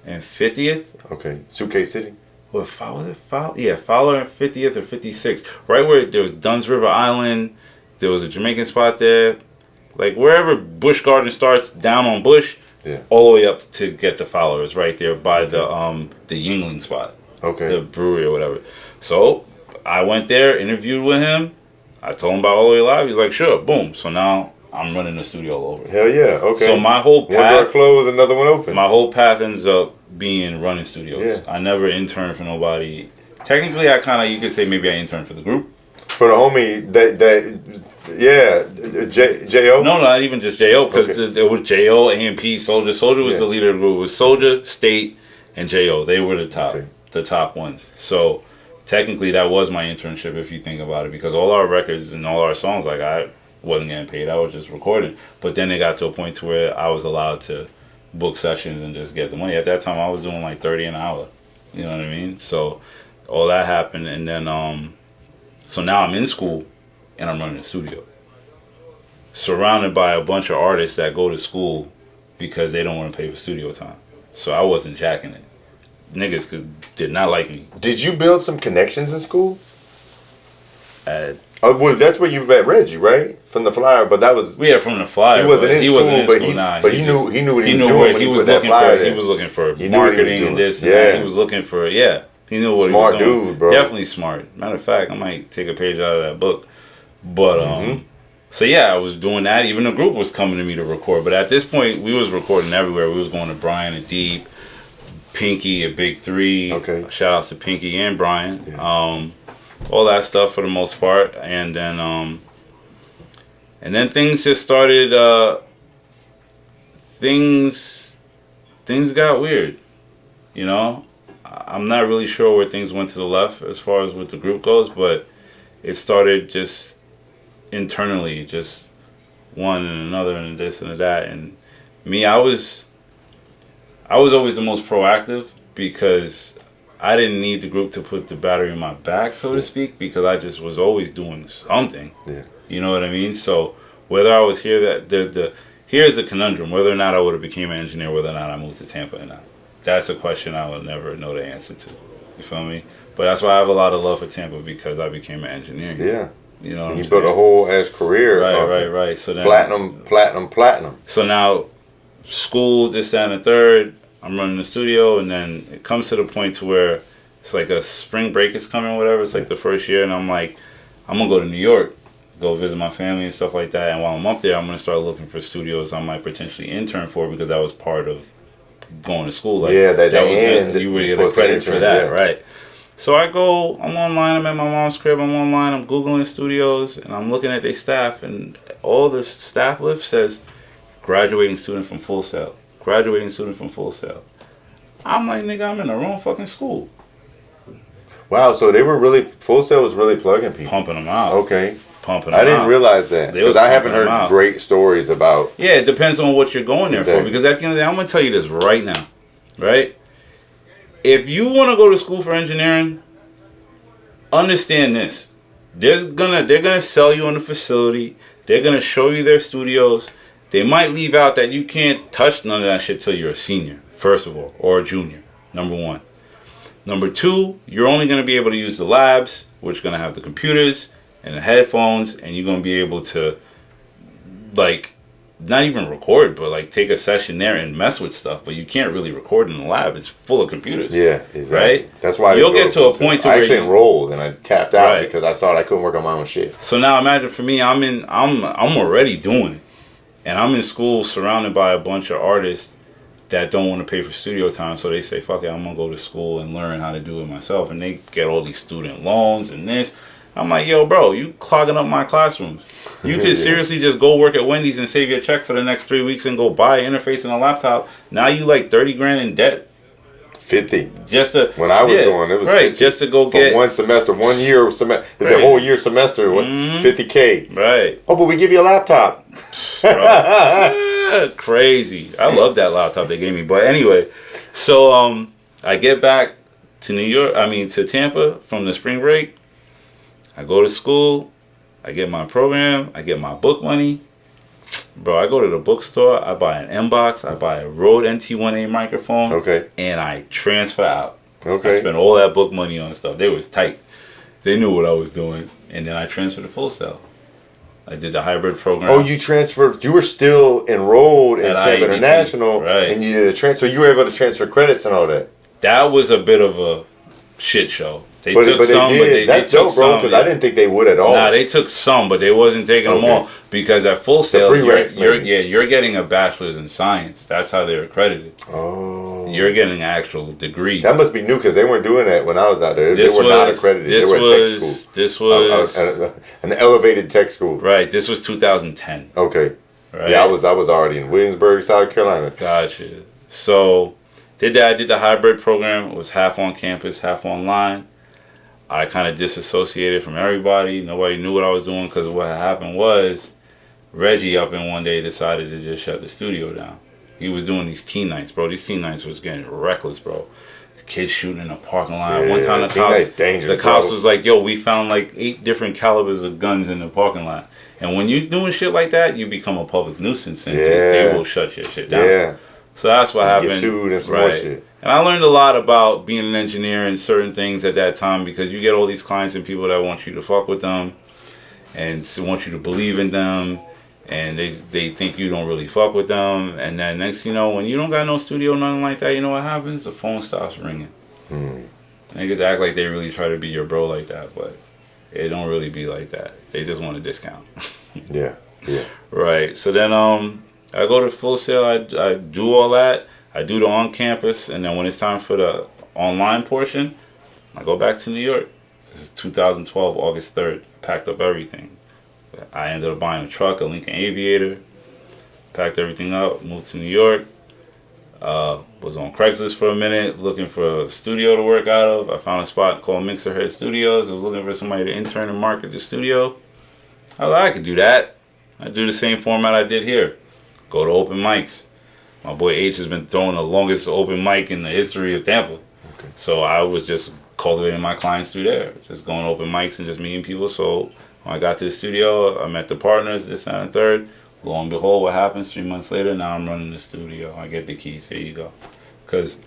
and 50th. Okay. Suitcase City? What, Fowler? Yeah, Fowler and 50th or 56th. Right where there was Dunn's River Island. There was a Jamaican spot there. Like wherever Busch Garden starts, down on Bush, all the way up to get to Fowler is right there by the Yingling spot. Okay. The brewery or whatever. So I went there, interviewed with him. I told him about All the Way Live. He's like, sure, boom. So now I'm running the studio all over. Hell yeah, okay. So my whole path, one door closed, another one open. My whole path ends up being running studios. Yeah. I never interned for nobody. Technically, I kind of, you could say maybe I interned for the group. For the homie, J.O.? No, not even just J.O. Because it was J.O., A.M.P., Soldier. Soldier was the leader of the group. It was Soldier, State, and J.O. They were the top ones. So technically, that was my internship if you think about it. Because all our records and all our songs, like I wasn't getting paid. I was just recording. But then it got to a point to where I was allowed to book sessions and just get the money. At that time, I was doing like $30 an hour. You know what I mean? So all that happened, and then so now I'm in school and I'm running a studio, surrounded by a bunch of artists that go to school because they don't want to pay for studio time. So I wasn't jacking it. Niggas did not like me. Did you build some connections in school? Oh, well, that's where you met Reggie, right? From the flyer, but that was from the flyer. He wasn't in school, but he knew what he was doing. He was looking for marketing and this and that. He was looking for he knew what smart he was doing. Dude, bro. Definitely smart. Matter of fact, I might take a page out of that book. But so yeah, I was doing that. Even the group was coming to me to record. But at this point, we was recording everywhere. We was going to Brian at Deep, Pinky at Big 3. Okay. Shout outs to Pinky and Brian. Yeah. All that stuff for the most part, and then things just started. Things got weird, I'm not really sure where things went to the left as far as with the group goes, but it started just internally, just one and another and this and that. And me, I was always the most proactive because I didn't need the group to put the battery in my back, so to speak, because I just was always doing something. Yeah. You know what I mean? So whether I was here, here's the conundrum: whether or not I would have became an engineer, whether or not I moved to Tampa or not. That's a question I will never know the answer to. You feel me? But that's why I have a lot of love for Tampa, because I became an engineer. Yeah. You know what I'm saying? You built a whole ass career. Right. So then, platinum. So now, school, this, that, and the third. I'm running the studio, and then it comes to the point to where it's like a spring break is coming, whatever. It's like the first year, and I'm like, I'm gonna go to New York, go visit my family and stuff like that. And while I'm up there, I'm gonna start looking for studios I might potentially intern for, because that was part of going to school. Like, you were getting credit for that, right? So I'm online. I'm at my mom's crib. I'm online. I'm googling studios, and I'm looking at their staff, and all the staff list says graduating student from Full Sail. Graduating student from Full Sail. I'm like, nigga, I'm in the wrong fucking school. Wow, so they were really, Full Sail was really plugging people. Pumping them out. Okay. Pumping them out. I didn't realize that, because I haven't heard great stories about. Yeah, it depends on what you're going there for, because at the end of the day, I'm going to tell you this right now, right? If you want to go to school for engineering, understand this. They're gonna sell you on the facility. They're going to show you their studios. They might leave out that you can't touch none of that shit till you're a senior, first of all, or a junior, number one. Number two, you're only going to be able to use the labs, which are going to have the computers and the headphones, and you're going to be able to, like, not even record, but, like, take a session there and mess with stuff, but you can't really record in the lab. It's full of computers. Yeah, exactly. Right? That's why you'll get to a point to where I actually enrolled, and I tapped out because I thought I couldn't work on my own shit. So now imagine for me, I'm already doing it. And I'm in school surrounded by a bunch of artists that don't want to pay for studio time. So they say, fuck it, I'm going to go to school and learn how to do it myself. And they get all these student loans and this. I'm like, yo, bro, you clogging up my classrooms. You could seriously just go work at Wendy's and save your check for the next 3 weeks and go buy an interface and a laptop. Now you like 30 grand in debt. 50. Just to, when I was going, it was right. 50. Just to go for get 1 semester, 1 year semester. It's a whole year semester. $50K. Right. Oh, but we give you a laptop. Crazy. I love that laptop they gave me. But anyway, so I get back to to Tampa from the spring break. I go to school. I get my program. I get my book money. Bro, I go to the bookstore. I buy an M-Box. I buy a Rode NT1A microphone. Okay. And I transfer out. Okay. I spent all that book money on stuff. They was tight. They knew what I was doing. And then I transferred to Full Sail. I did the hybrid program. Oh, you transferred. You were still enrolled in Tampa IABT, International. right. And you did a transfer. You were able to transfer credits and all that. That was a bit of a shit show. They but took some, but they That's took dope, bro, because I didn't think they would at all. Nah, they took some, but they wasn't taking them all. Because at Full Sail, you're getting a bachelor's in science. That's how they're accredited. Oh. You're getting an actual degree. That must be new, because they weren't doing that when I was out there. They were not accredited. They were at tech school. This was an elevated tech school. Right. This was 2010. Okay. Right. Yeah, I was already in Williamsburg, South Carolina. Gotcha. So I did the hybrid program. It was half on campus, half online. I kind of disassociated from everybody. Nobody knew what I was doing, because what happened was Reggie up in one day decided to just shut the studio down. He was doing these teen nights, bro. These teen nights was getting reckless, bro. Kids shooting in the parking lot. Yeah, one time the cops was like, yo, we found like 8 different calibers of guns in the parking lot. And when you're doing shit like that, you become a public nuisance, and they will shut your shit down. Yeah. So that's what happened. Get sued and some more shit. And I learned a lot about being an engineer and certain things at that time, because you get all these clients and people that want you to fuck with them and want you to believe in them, and they think you don't really fuck with them. And then next you know, when you don't got no studio, nothing like that, you know what happens? The phone stops ringing. Niggas act like they really try to be your bro like that, but it don't really be like that. They just want a discount. Yeah. Right. So then I go to Full Sail. I do all that. I do the on-campus, and then when it's time for the online portion, I go back to New York. This is 2012, August 3rd. Packed up everything. I ended up buying a truck, a Lincoln Aviator. Packed everything up, moved to New York. Was on Craigslist for a minute, looking for a studio to work out of. I found a spot called Mixerhead Studios. I was looking for somebody to intern and market the studio. I was like, I could do that. I do the same format I did here. Go to open mics. My boy H has been throwing the longest open mic in the history of Tampa. Okay. So I was just cultivating my clients through there. Just going to open mics and just meeting people. So when I got to the studio, I met the partners, this, that, and third. Lo and behold, what happens 3 months later, now I'm running the studio. I get the keys. Here you go. Because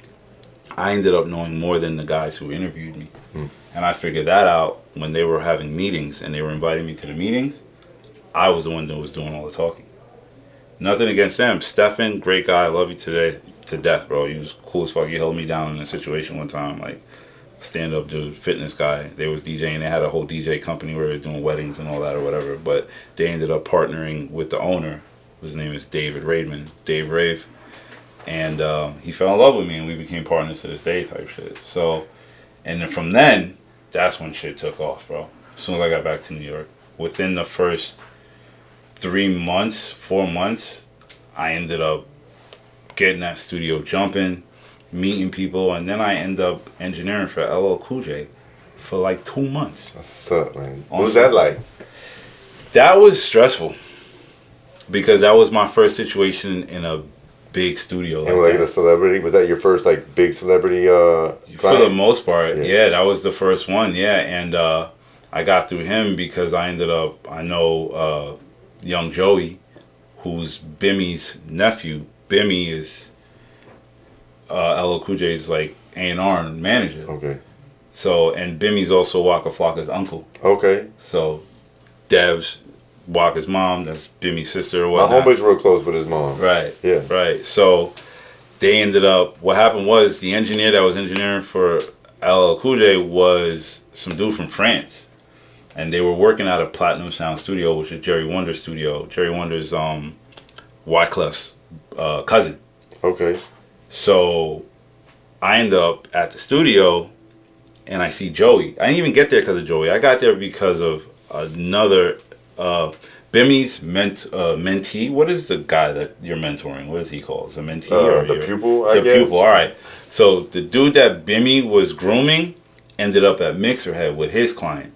I ended up knowing more than the guys who interviewed me. And I figured that out when they were having meetings and they were inviting me to the meetings. I was the one that was doing all the talking. Nothing against them. Stefan, great guy. I love you today to death, bro. He was cool as fuck. He held me down in a situation one time, like stand-up dude, fitness guy. They was DJing. They had a whole DJ company where they were doing weddings and all that or whatever. But they ended up partnering with the owner, whose name is David Raidman, Dave Rave. And he fell in love with me, and we became partners to this day type shit. So, and then from then, that's when shit took off, bro. As soon as I got back to New York. Within the first 3 months, 4 months, I ended up getting that studio jumping, meeting people, and then I end up engineering for LL Cool J for like 2 months. What's up, man? What was that like? That was stressful, because that was my first situation in a big studio. And like a celebrity? Was that your first like big celebrity for the most part, yeah, that was the first one, yeah. And I got through him because I know Young Joey, who's Bimmy's nephew. Bimmy is LL Cool J's like A&R manager. Okay. So, and Bimmy's also Waka Flocka's uncle. Okay. So, Dev's Waka's mom, that's Bimmy's sister or whatnot. My homeboy's real close with his mom. Right. Yeah. Right. So, they ended up, what happened was the engineer that was engineering for LL Cool J was some dude from France. And they were working at a Platinum Sound studio, which is Jerry Wonder's studio. Jerry Wonder's Wyclef's cousin. Okay. So I ended up at the studio, and I see Joey. I didn't even get there because of Joey. I got there because of another Bimmy's mentee. What is the guy that you're mentoring? What is he called? Is a mentee or the pupil? The pupil. All right. So the dude that Bimmy was grooming ended up at Mixerhead with his client.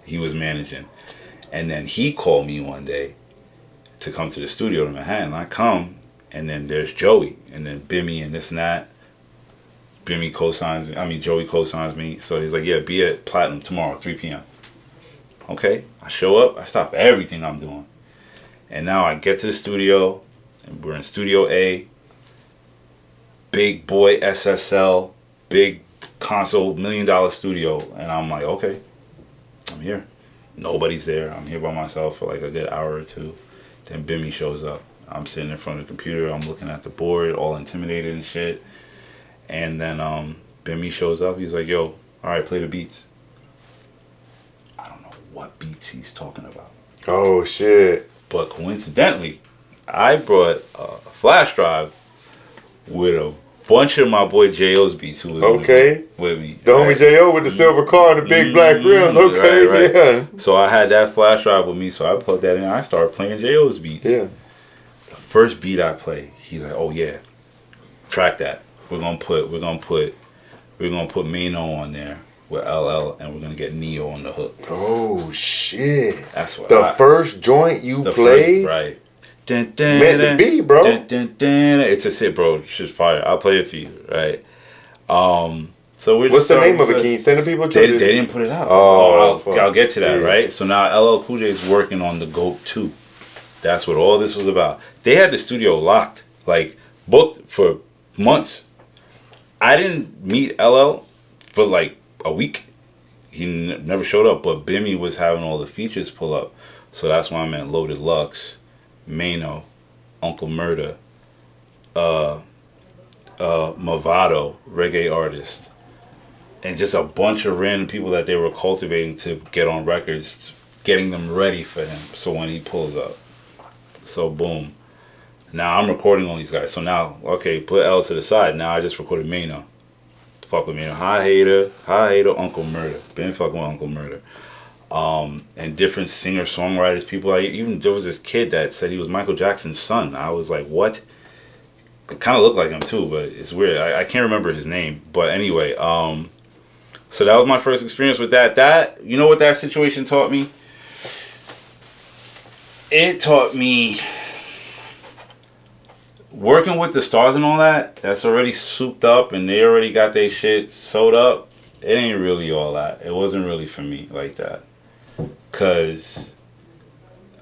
He was managing, and then he called me one day to come to the studio to Manhattan. I come, and then there's Joey, and then Bimmy and this and that. Bimmy co-signs me. I mean, Joey co-signs me. So he's like, yeah, be at Platinum tomorrow, 3 p.m. Okay. I show up. I stop everything I'm doing. And now I get to the studio, and we're in Studio A. Big boy SSL, big console, $1 million studio. And I'm like, okay, I'm here. Nobody's there. I'm here by myself for like a good hour or two. Then Bimmy shows up. I'm sitting in front of the computer. I'm looking at the board, all intimidated and shit. And then Bimmy shows up. He's like, yo, all right, play the beats. I don't know what beats he's talking about. Oh, shit. But coincidentally, I brought a flash drive with a bunch of my boy J.O.'s beats who was with me. The homie J.O. with the silver car and the big black rims. Okay, right. Yeah. So I had that flash drive with me, so I plugged that in. I started playing J.O.'s beats. Yeah. The first beat I play, he's like, oh yeah, track that. We're gonna put Mano on there with LL, and we're gonna get Neo on the hook. Oh shit! That's what the first joint you played, right? Meant to be, bro. It's a shit, bro. It's just fire. I'll play it for you, right? So we're. What's the name of it? Can you send the people to They didn't put it out. I'll get to that, right? So now LL Cool J is working on the GOAT 2. That's what all this was about. They had the studio locked, like booked for months. I didn't meet LL for like a week. He never showed up, but Bimmy was having all the features pull up. So that's why I met Loaded Lux, Mano, Uncle Murda, Movado, reggae artist, and just a bunch of random people that they were cultivating to get on records, getting them ready for him. So when he pulls up, so boom. Now I'm recording all these guys. So now, okay, put L to the side. Now I just recorded Mano. Fuck with Mano. Hi Hater, Uncle Murda. Been fucking with Uncle Murda. And different singer-songwriters, people. There was this kid that said he was Michael Jackson's son. I was like, what? Kind of looked like him too, but it's weird. I can't remember his name. But anyway, so that was my first experience with that. That, you know what that situation taught me? It taught me working with the stars and all that's already souped up and they already got their shit sewed up. It ain't really all that. It wasn't really for me like that. Cause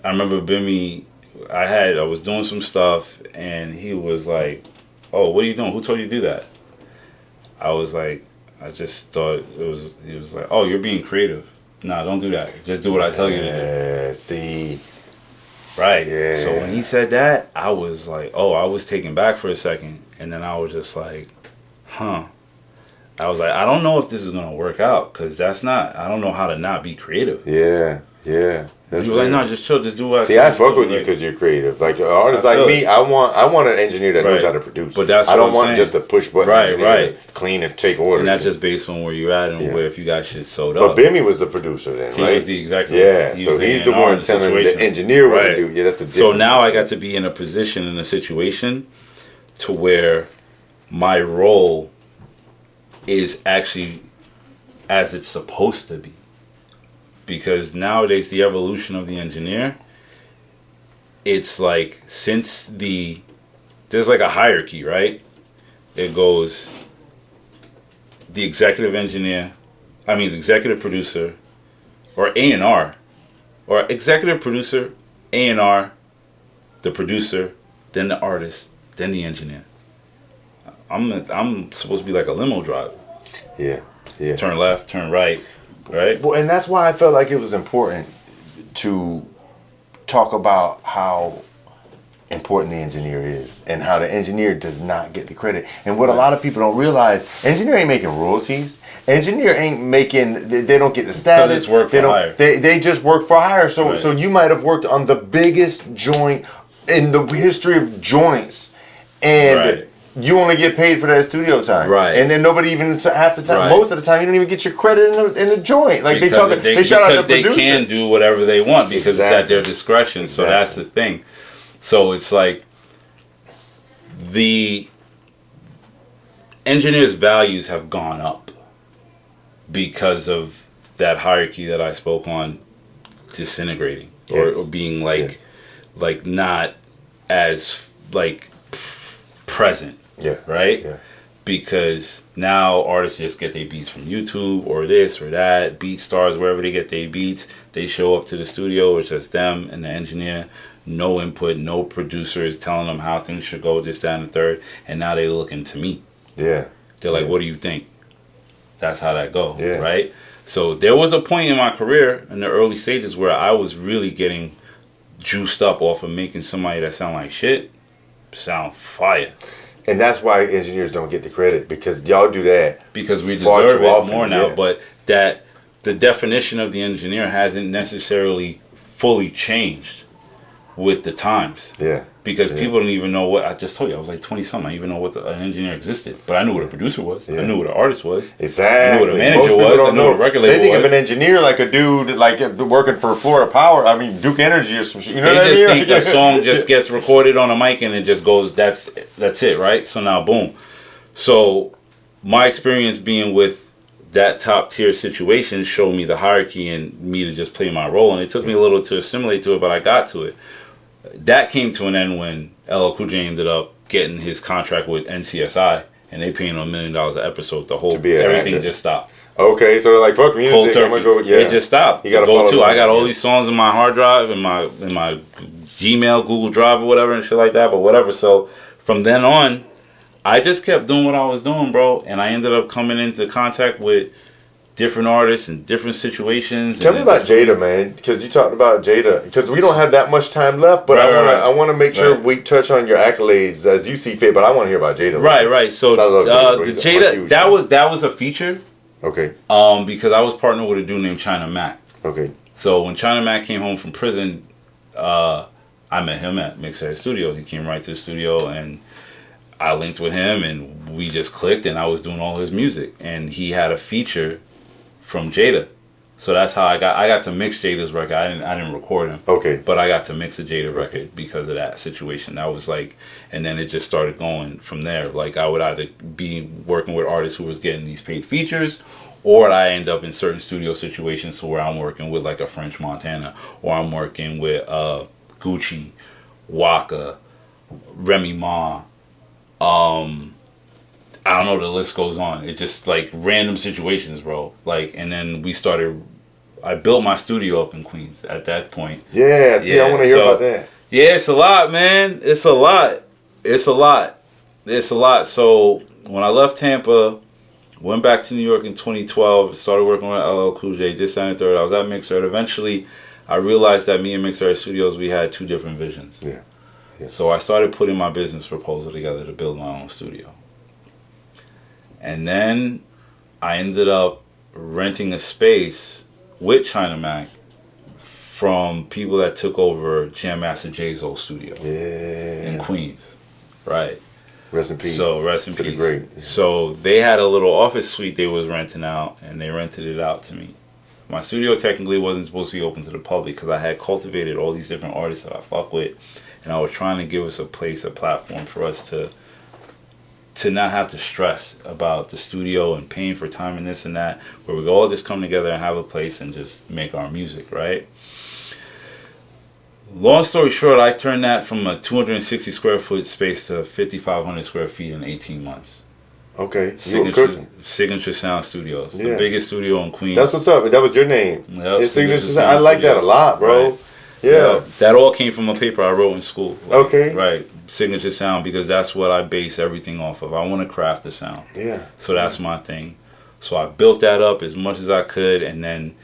I remember Bimmy, I was doing some stuff and he was like, oh, what are you doing? Who told you to do that? I was like, I just thought he was like, oh, you're being creative. Nah, don't do that. Just do what I tell you to do. Yeah, see. Right. Yeah. So when he said that, I was like, oh, I was taken back for a second. And then I was just like, huh. I was like, I don't know if this is going to work out because I don't know how to not be creative. Yeah. He was like, no, just chill, just do what See, I fuck with you because you're creative. Like an artist like me, I want an engineer that knows how to produce. But that's I don't want just a push button engineer to clean and take orders. And that's just based on where you're at and where if you got shit sewed up. But Bimmy was the producer then, right? He was the executive. Yeah, so he's the one telling the engineer what to do. Yeah, that's a different. So now I got to be in a situation to where my role is actually as it's supposed to be. Because nowadays, the evolution of the engineer, it's like, there's like a hierarchy, right? It goes the executive producer, or A&R, or executive producer, A&R, the producer, then the artist, then the engineer. I'm supposed to be like a limo driver. Yeah. Turn left, turn right. Right. Well, and that's why I felt like it was important to talk about how important the engineer is and how the engineer does not get the credit. And what a lot of people don't realize, engineer ain't making royalties. Engineer ain't making, they don't get the status. It's work for hire. They just work for hire. So you might have worked on the biggest joint in the history of joints. And you only get paid for that studio time, right? And then nobody even half the time, right. most of the time, you don't even get your credit in the joint. Like because they shout out the producer. They can do whatever they want because it's at their discretion. Exactly. So that's the thing. So it's like the engineers' values have gone up because of that hierarchy that I spoke on disintegrating or being like not as like present. Yeah. Right? Yeah. Because now artists just get their beats from YouTube or this or that. Beat stars, wherever they get their beats, they show up to the studio. It's just them and the engineer. No input, no producers telling them how things should go, this, that, and the third. And now they're looking to me. Yeah. They're like, what do you think? That's how that goes, right? So there was a point in my career in the early stages where I was really getting juiced up off of making somebody that sound like shit sound fire. And that's why engineers don't get the credit, because y'all do that. Because we deserve it more now. But that the definition of the engineer hasn't necessarily fully changed with the times. Yeah. Because people don't even know what, I just told you, I was like 20-something. I didn't even know what an engineer existed. But I knew what a producer was. I knew what an artist was. Exactly. I knew what a manager was. I knew what a record label was. They think of an engineer like a dude like working for Florida Power. I mean, Duke Energy or some shit. You know what I mean? They just think a song just gets recorded on a mic and it just goes, that's it, right? So now, boom. So my experience being with that top tier situation showed me the hierarchy and me to just play my role. And it took me a little to assimilate to it, but I got to it. That came to an end when LL Cool J ended up getting his contract with NCSI, and they paying him $1 million an episode. The whole everything just stopped. Okay, so they're like, fuck music. I'm gonna go. Yeah, it just stopped. You gotta go to. I got all these songs in my hard drive, in my Gmail, Google Drive, or whatever, and shit like that. But whatever. So from then on, I just kept doing what I was doing, bro, and I ended up coming into contact with different artists and different situations. Tell me about Jada, man, because you talked about Jada. Because we don't have that much time left, but I want to make sure we touch on your accolades as you see fit. But I want to hear about Jada. Right. So the Jada, that was a feature. Okay. Because I was partnered with a dude named China Mac. Okay. So when China Mac came home from prison, I met him at Mixer Studio. He came right to the studio and I linked with him and we just clicked and I was doing all his music and he had a feature from Jada. So that's how I got to mix Jada's record. I didn't record him. Okay. But I got to mix the Jada record because of that situation. That was like, and then it just started going from there. Like I would either be working with artists who was getting these paid features, or I end up in certain studio situations where I'm working with like a French Montana, or I'm working with Gucci, Waka, Remy Ma, I don't know, the list goes on. It just like random situations, bro. Like, and then I built my studio up in Queens at that point. Yeah, I want to hear about that. Yeah, it's a lot, man. It's a lot. So when I left Tampa, went back to New York in 2012, started working with LL Cool J, this, that, and third. I was at Mixer. Eventually, I realized that me and Mixer Studios, we had two different visions. Yeah. So I started putting my business proposal together to build my own studio. And then I ended up renting a space with China Mac from people that took over Jam Master Jay's old studio in Queens. Right. Rest in peace. So rest in peace. Great. So they had a little office suite they was renting out and they rented it out to me. My studio technically wasn't supposed to be open to the public because I had cultivated all these different artists that I fuck with, and I was trying to give us a platform for us to not have to stress about the studio and paying for time and this and that, where we could all just come together and have a place and just make our music, right? Long story short, I turned that from a 260 square foot space to 5,500 square feet in 18 months. Okay. Signature Sound Studios, the biggest studio in Queens. That's what's up. That was your name. Yep, Signature Sound. I like that a lot, bro. Right. Yeah. That all came from a paper I wrote in school. Like, okay. Right. Signature Sound, because that's what I base everything off of. I want to craft the sound. Yeah. So that's my thing. So I built that up as much as I could and then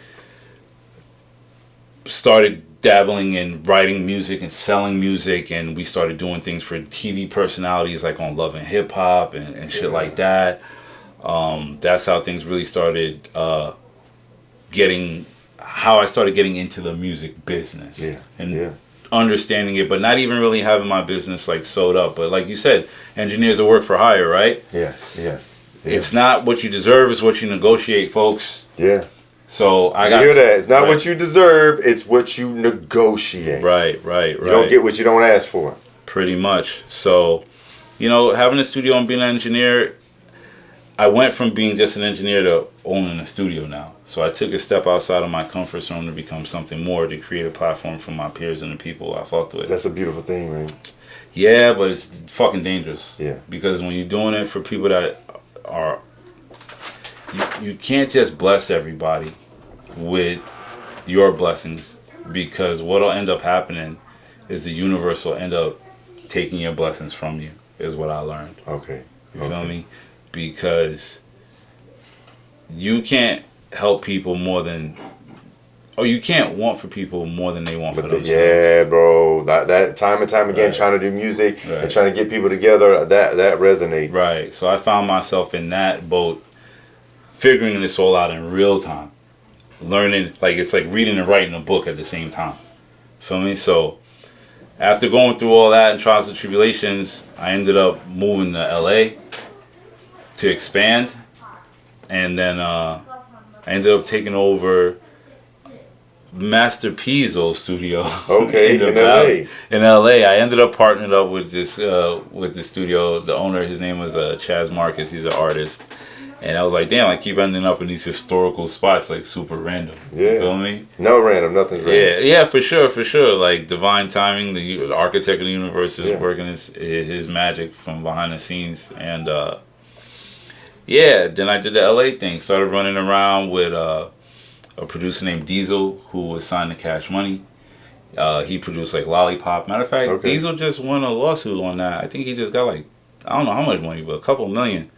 started dabbling in writing music and selling music, and we started doing things for TV personalities like on Love and Hip Hop and shit like that. That's how things really started how I started getting into the music business. And understanding it, but not even really having my business like sewed up. But like you said, engineers are work for hire, right? Yeah. It's not what you deserve, it's what you negotiate, folks. Yeah. So I got hear that. It's not what you deserve, it's what you negotiate. Right. You don't get what you don't ask for. Pretty much. So, you know, having a studio and being an engineer, I went from being just an engineer to owning a studio now. So I took a step outside of my comfort zone to become something more, to create a platform for my peers and the people I fucked with. That's a beautiful thing, right? Yeah, but it's fucking dangerous. Yeah. Because when you're doing it for people that are... You can't just bless everybody with your blessings, because what'll end up happening is the universe will end up taking your blessings from you, is what I learned. Okay. You feel me? Because you can't help people more than, or you can't want for people more than they want for themselves. Yeah, bro. That time and time again, trying to do music and trying to get people together, that resonates. Right. So I found myself in that boat, figuring this all out in real time. Learning, like it's like reading and writing a book at the same time. Feel me? So after going through all that and trials and tribulations, I ended up moving to LA to expand. And then I ended up taking over Master P's old studio. Okay, in LA. In LA, I ended up partnering up with this studio. The owner, his name was Chaz Marcus. He's an artist. And I was like, damn, I keep ending up in these historical spots, like super random. Yeah. You feel me? No random, nothing's random. Yeah, for sure. Like divine timing, the architect of the universe is working his magic from behind the scenes. And then I did the LA thing. Started running around with a producer named Diesel, who was signed to Cash Money. He produced like Lollipop. Matter of fact, Diesel just won a lawsuit on that. I think he just got like, I don't know how much money, but a couple million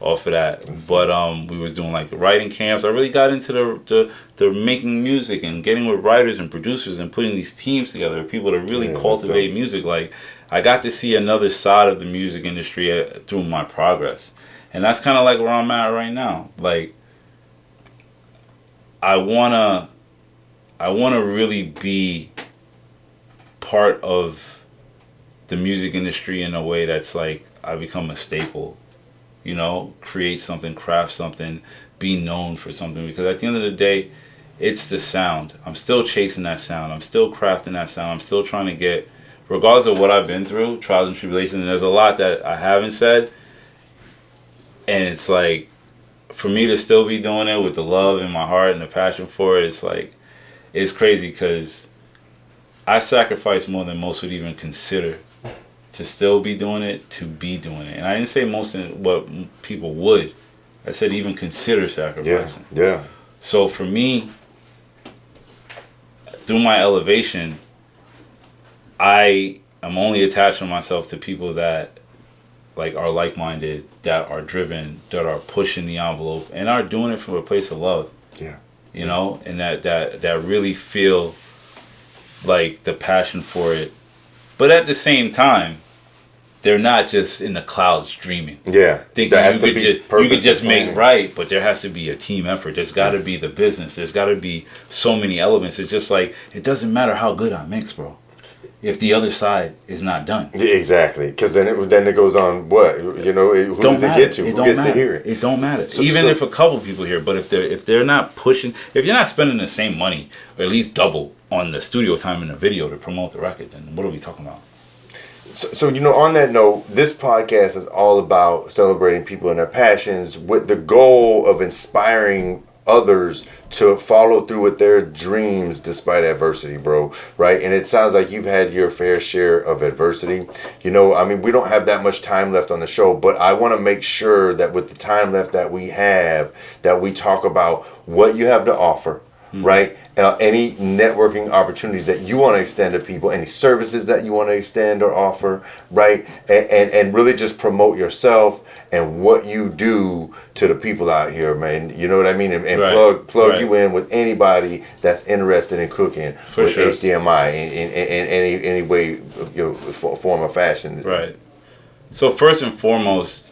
off of that. But we was doing like writing camps. I really got into the making music and getting with writers and producers and putting these teams together, people to really cultivate music. Like I got to see another side of the music industry through my progress. And that's kind of like where I'm at right now. Like I wanna really be part of the music industry in a way that's like I become a staple. You know, create something, craft something, be known for something. Because at the end of the day, it's the sound. I'm still chasing that sound. I'm still crafting that sound. I'm still trying to get, regardless of what I've been through, trials and tribulations, and there's a lot that I haven't said. And it's like, for me to still be doing it with the love in my heart and the passion for it, it's like, it's crazy because I sacrifice more than most would even consider to still be doing it, to be doing it. And I didn't say most of what people would. I said even consider sacrificing. Yeah. So for me, through my elevation, I am only attaching myself to people that like are like-minded, that are driven, that are pushing the envelope, and are doing it from a place of love. Yeah. You know, and that really feel like the passion for it. But at the same time, they're not just in the clouds dreaming. Yeah. Thinking you could just make right, but there has to be a team effort. There's got to be the business. There's got to be so many elements. It's just like, it doesn't matter how good I mix, bro, if the other side is not done. Yeah, exactly. Because then it goes on what? You know, who does it get to? Who gets to hear it? It don't matter. Even if a couple people hear, but if they're not pushing, if you're not spending the same money, or at least double on the studio time and the video to promote the record, then what are we talking about? So, you know, on that note, this podcast is all about celebrating people and their passions with the goal of inspiring others to follow through with their dreams despite adversity, bro, right? And it sounds like you've had your fair share of adversity. You know, I mean, we don't have that much time left on the show, but I want to make sure that with the time left that we have, that we talk about what you have to offer. Right? Any networking opportunities that you want to extend to people, any services that you want to extend or offer, right? And really just promote yourself and what you do to the people out here, man. You know what I mean? And plug you in with anybody that's interested in cooking with HDMI in any way, you know, form or fashion. Right. So first and foremost,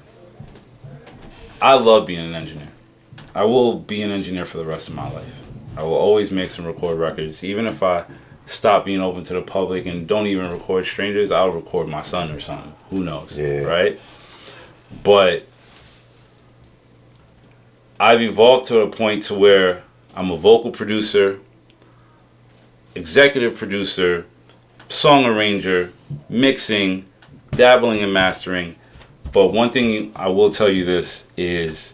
I love being an engineer. I will be an engineer for the rest of my life. I will always mix and record records, even if I stop being open to the public and don't even record strangers, I'll record my son or something. Who knows? Yeah. Right? But I've evolved to a point to where I'm a vocal producer, executive producer, song arranger, mixing, dabbling in mastering. But one thing I will tell you this is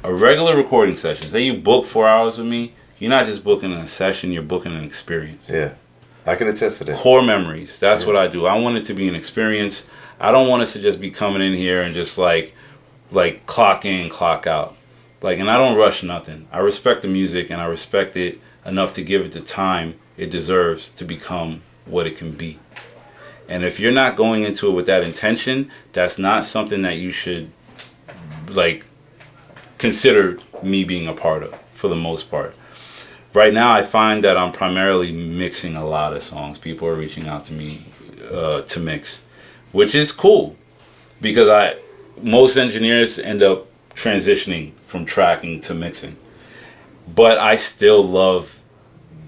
a regular recording session. Say you book 4 hours with me, you're not just booking a session, you're booking an experience. Yeah. I can attest to that. Core memories. That's what I do. I want it to be an experience. I don't want us to just be coming in here and just like clock in, clock out. Like, and I don't rush nothing. I respect the music and I respect it enough to give it the time it deserves to become what it can be. And if you're not going into it with that intention, that's not something that you should like consider me being a part of, for the most part. Right now, I find that I'm primarily mixing a lot of songs. People are reaching out to me to mix, which is cool because most engineers end up transitioning from tracking to mixing. But I still love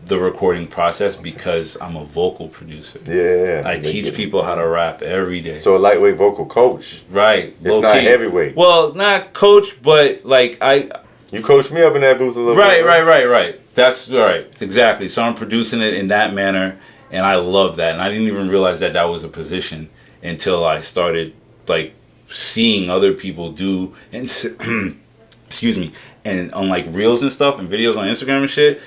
the recording process because I'm a vocal producer. Yeah. I teach people how to rap every day. So a lightweight vocal coach. Right. If not heavyweight. Well, not coach, but like You coached me up in that booth a little bit. Right. That's right. Exactly. So I'm producing it in that manner, and I love that. And I didn't even realize that was a position until I started like seeing other people do and excuse me, and on like reels and stuff and videos on Instagram and shit,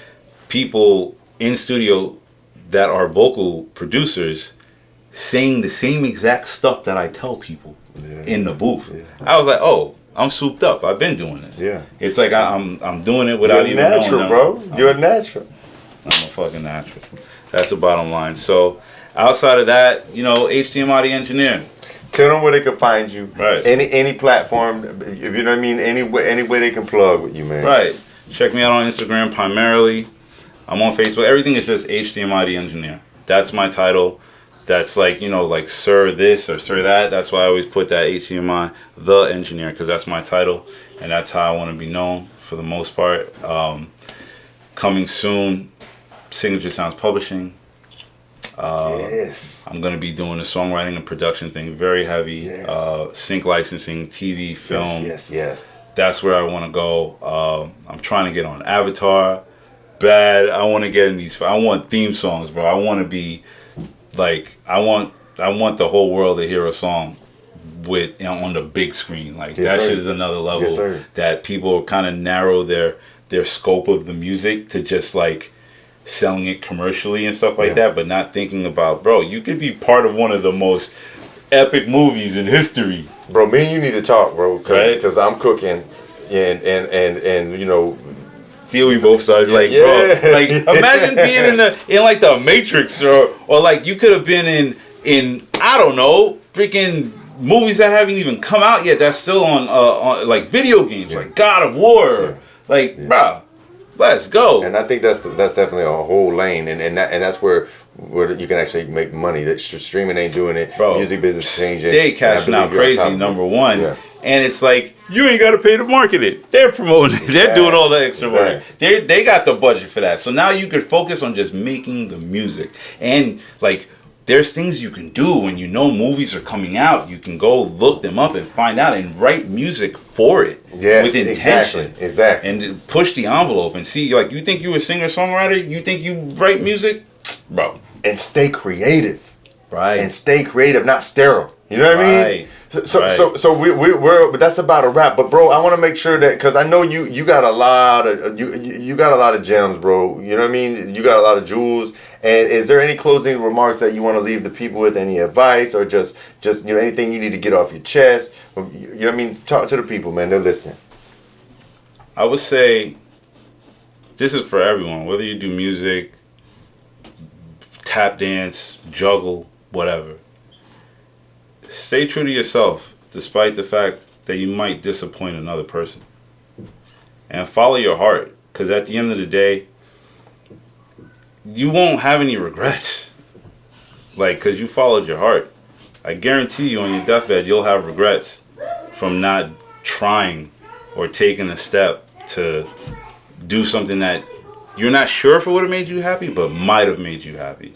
people in studio that are vocal producers saying the same exact stuff that I tell people in the booth. Yeah. I was like, oh, I'm souped up. I've been doing this. Yeah. It's like I'm doing it without even knowing. You're natural, bro. You're natural. I'm a fucking natural. That's the bottom line. So outside of that, you know, HDMI The Engineer. Tell them where they can find you. Right. Any platform, if you know what I mean, any way they can plug with you, man. Right. Check me out on Instagram primarily. I'm on Facebook. Everything is just HDMI The Engineer. That's my title. That's like, you know, like Sir this or Sir that. That's why I always put that HDMI The Engineer, because that's my title and that's how I want to be known for the most part. Coming soon, Signature Soundz Publishing. Yes. I'm going to be doing the songwriting and production thing very heavy. Yes. Sync licensing, TV, film. Yes. That's where I want to go. I'm trying to get on Avatar. Bad. I want to get in these. I want theme songs, bro. I want to be like, I want the whole world to hear a song with, you know, on the big screen. Like that shit is another level that people kind of narrow their scope of the music to just like selling it commercially and stuff like that, but not thinking about, bro, you could be part of one of the most epic movies in history. Bro, me and you need to talk, bro, because I'm cooking and you know. See, we both started like, bro, like imagine being in like the Matrix or like you could have been in I don't know, freaking movies that haven't even come out yet. That's still on like video games, like God of War, like bro, let's go. And I think that's definitely a whole lane, and that's where you can actually make money. That streaming ain't doing it. Bro, music business changing. They cashing out crazy, number one. Yeah. And it's like, you ain't got to pay to market it. They're promoting it. They're doing all the extra work. They got the budget for that. So now you could focus on just making the music. And like, there's things you can do when you know movies are coming out. You can go look them up and find out and write music for it with intention. Exactly. And push the envelope and see, like, you think you a singer-songwriter? You think you write music? Bro. And stay creative. Right. And stay creative, not sterile. You know what I mean? So we're but that's about a wrap. But bro, I want to make sure that, because I know you got a lot of you got a lot of gems, bro. You know what I mean? You got a lot of jewels. And is there any closing remarks that you want to leave the people with? Any advice or just you know, anything you need to get off your chest? You know what I mean? Talk to the people, man. They're listening. I would say this is for everyone, whether you do music, tap dance, juggle, whatever. Stay true to yourself, despite the fact that you might disappoint another person. And follow your heart, because at the end of the day, you won't have any regrets. Like, because you followed your heart. I guarantee you on your deathbed, you'll have regrets from not trying or taking a step to do something that you're not sure if it would have made you happy, but might have made you happy.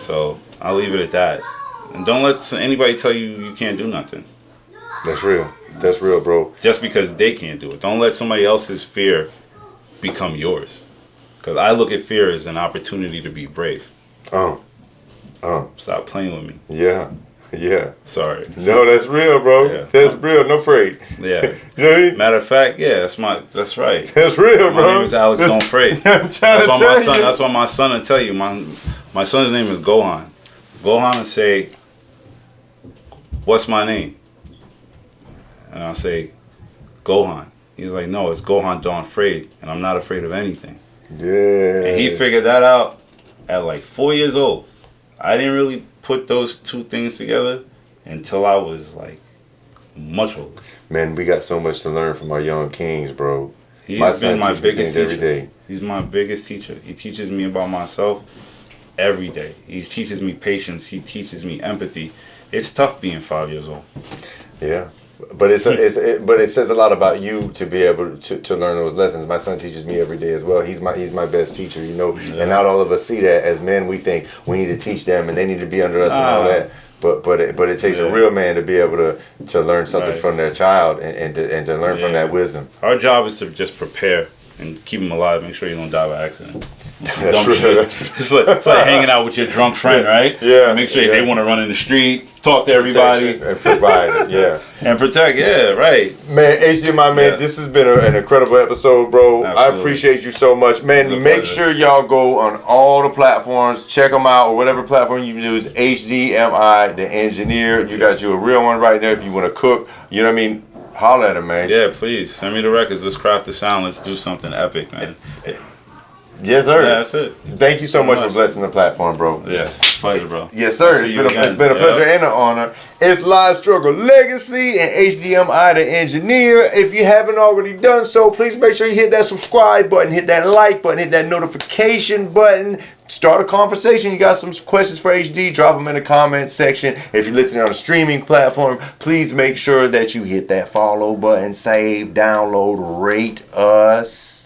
So I'll leave it at that. And don't let anybody tell you you can't do nothing. That's real. That's real, bro. Just because they can't do it. Don't let somebody else's fear become yours. Because I look at fear as an opportunity to be brave. Stop playing with me. Yeah. Yeah. Sorry. No, that's real, bro. Yeah. That's real. No afraid. Yeah. You know what I mean? Matter of fact, yeah, that's right. That's real, bro. My name is Alix Dontfraid. That's why my son will tell you. My son's name is Gohan. Gohan will say, "What's my name?" And I'll say, "Gohan." He's like, "No, it's Gohan Dontfraid, and I'm not afraid of anything." Yeah. And he figured that out at like 4 years old. I didn't really put those two things together until I was like much older. Man, we got so much to learn from our young kings, bro. He's been my biggest teacher. Every day. He's my biggest teacher. He teaches me about myself every day. He teaches me patience. He teaches me empathy. It's tough being 5 years old. Yeah. But it says a lot about you to be able to learn those lessons. My son teaches me every day as well. He's my best teacher, you know. Yeah. And not all of us see that. As men, we think we need to teach them and they need to be under us and all that. But it takes a real man to be able to learn something from their child and to learn from that wisdom. Our job is to just prepare and keep them alive. Make sure you don't die by accident. That's true. It's like hanging out with your drunk friend, right? Yeah. Make sure they want to run in the street, talk to everybody, and provide. Yeah. And protect. Yeah, right. Man, HDMI, man, this has been an incredible episode, bro. Absolutely. I appreciate you so much, man. Make sure y'all go on all the platforms, check them out, or whatever platform you use. HDMI The Engineer. You got you a real one right there if you want to cook. You know what I mean? Holler at him, man. Yeah, please send me the records. Let's craft the sound. Let's do something epic, man. Yes, sir. Yeah, that's it. Thank you so much for blessing the platform, bro. Yes, pleasure, bro. Yes, sir. It's been a pleasure and an honor. It's Live Struggle Legacy and HDMI The Engineer. If you haven't already done so, please make sure you hit that subscribe button, hit that like button, hit that notification button. Start a conversation. You got some questions for HD, drop them in the comments section. If you're listening on a streaming platform, please make sure that you hit that follow button, save, download, rate us.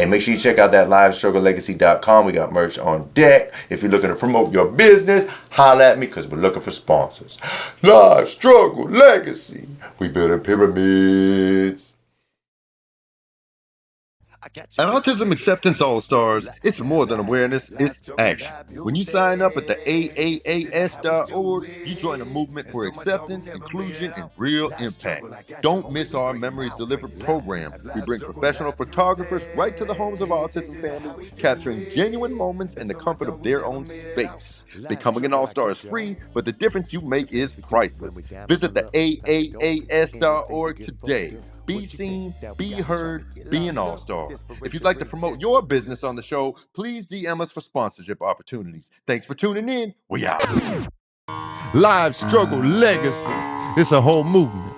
And make sure you check out that livestrugglelegacy.com. We got merch on deck. If you're looking to promote your business, holla at me because we're looking for sponsors. Live Struggle Legacy. We building pyramids. At Autism Acceptance All-Stars, it's more than awareness, it's action. When you sign up at the AAAS.org, you join a movement for acceptance, inclusion, and real impact. Don't miss our Memories Delivered program. We bring professional photographers right to the homes of autism families, capturing genuine moments in the comfort of their own space. Becoming an All-Star is free, but the difference you make is priceless. Visit the AAAS.org today. Be seen, be heard, be an all-star. If you'd like to promote your business on the show, please DM us for sponsorship opportunities. Thanks for tuning in. We out. Live Struggle Legacy. It's a whole movement.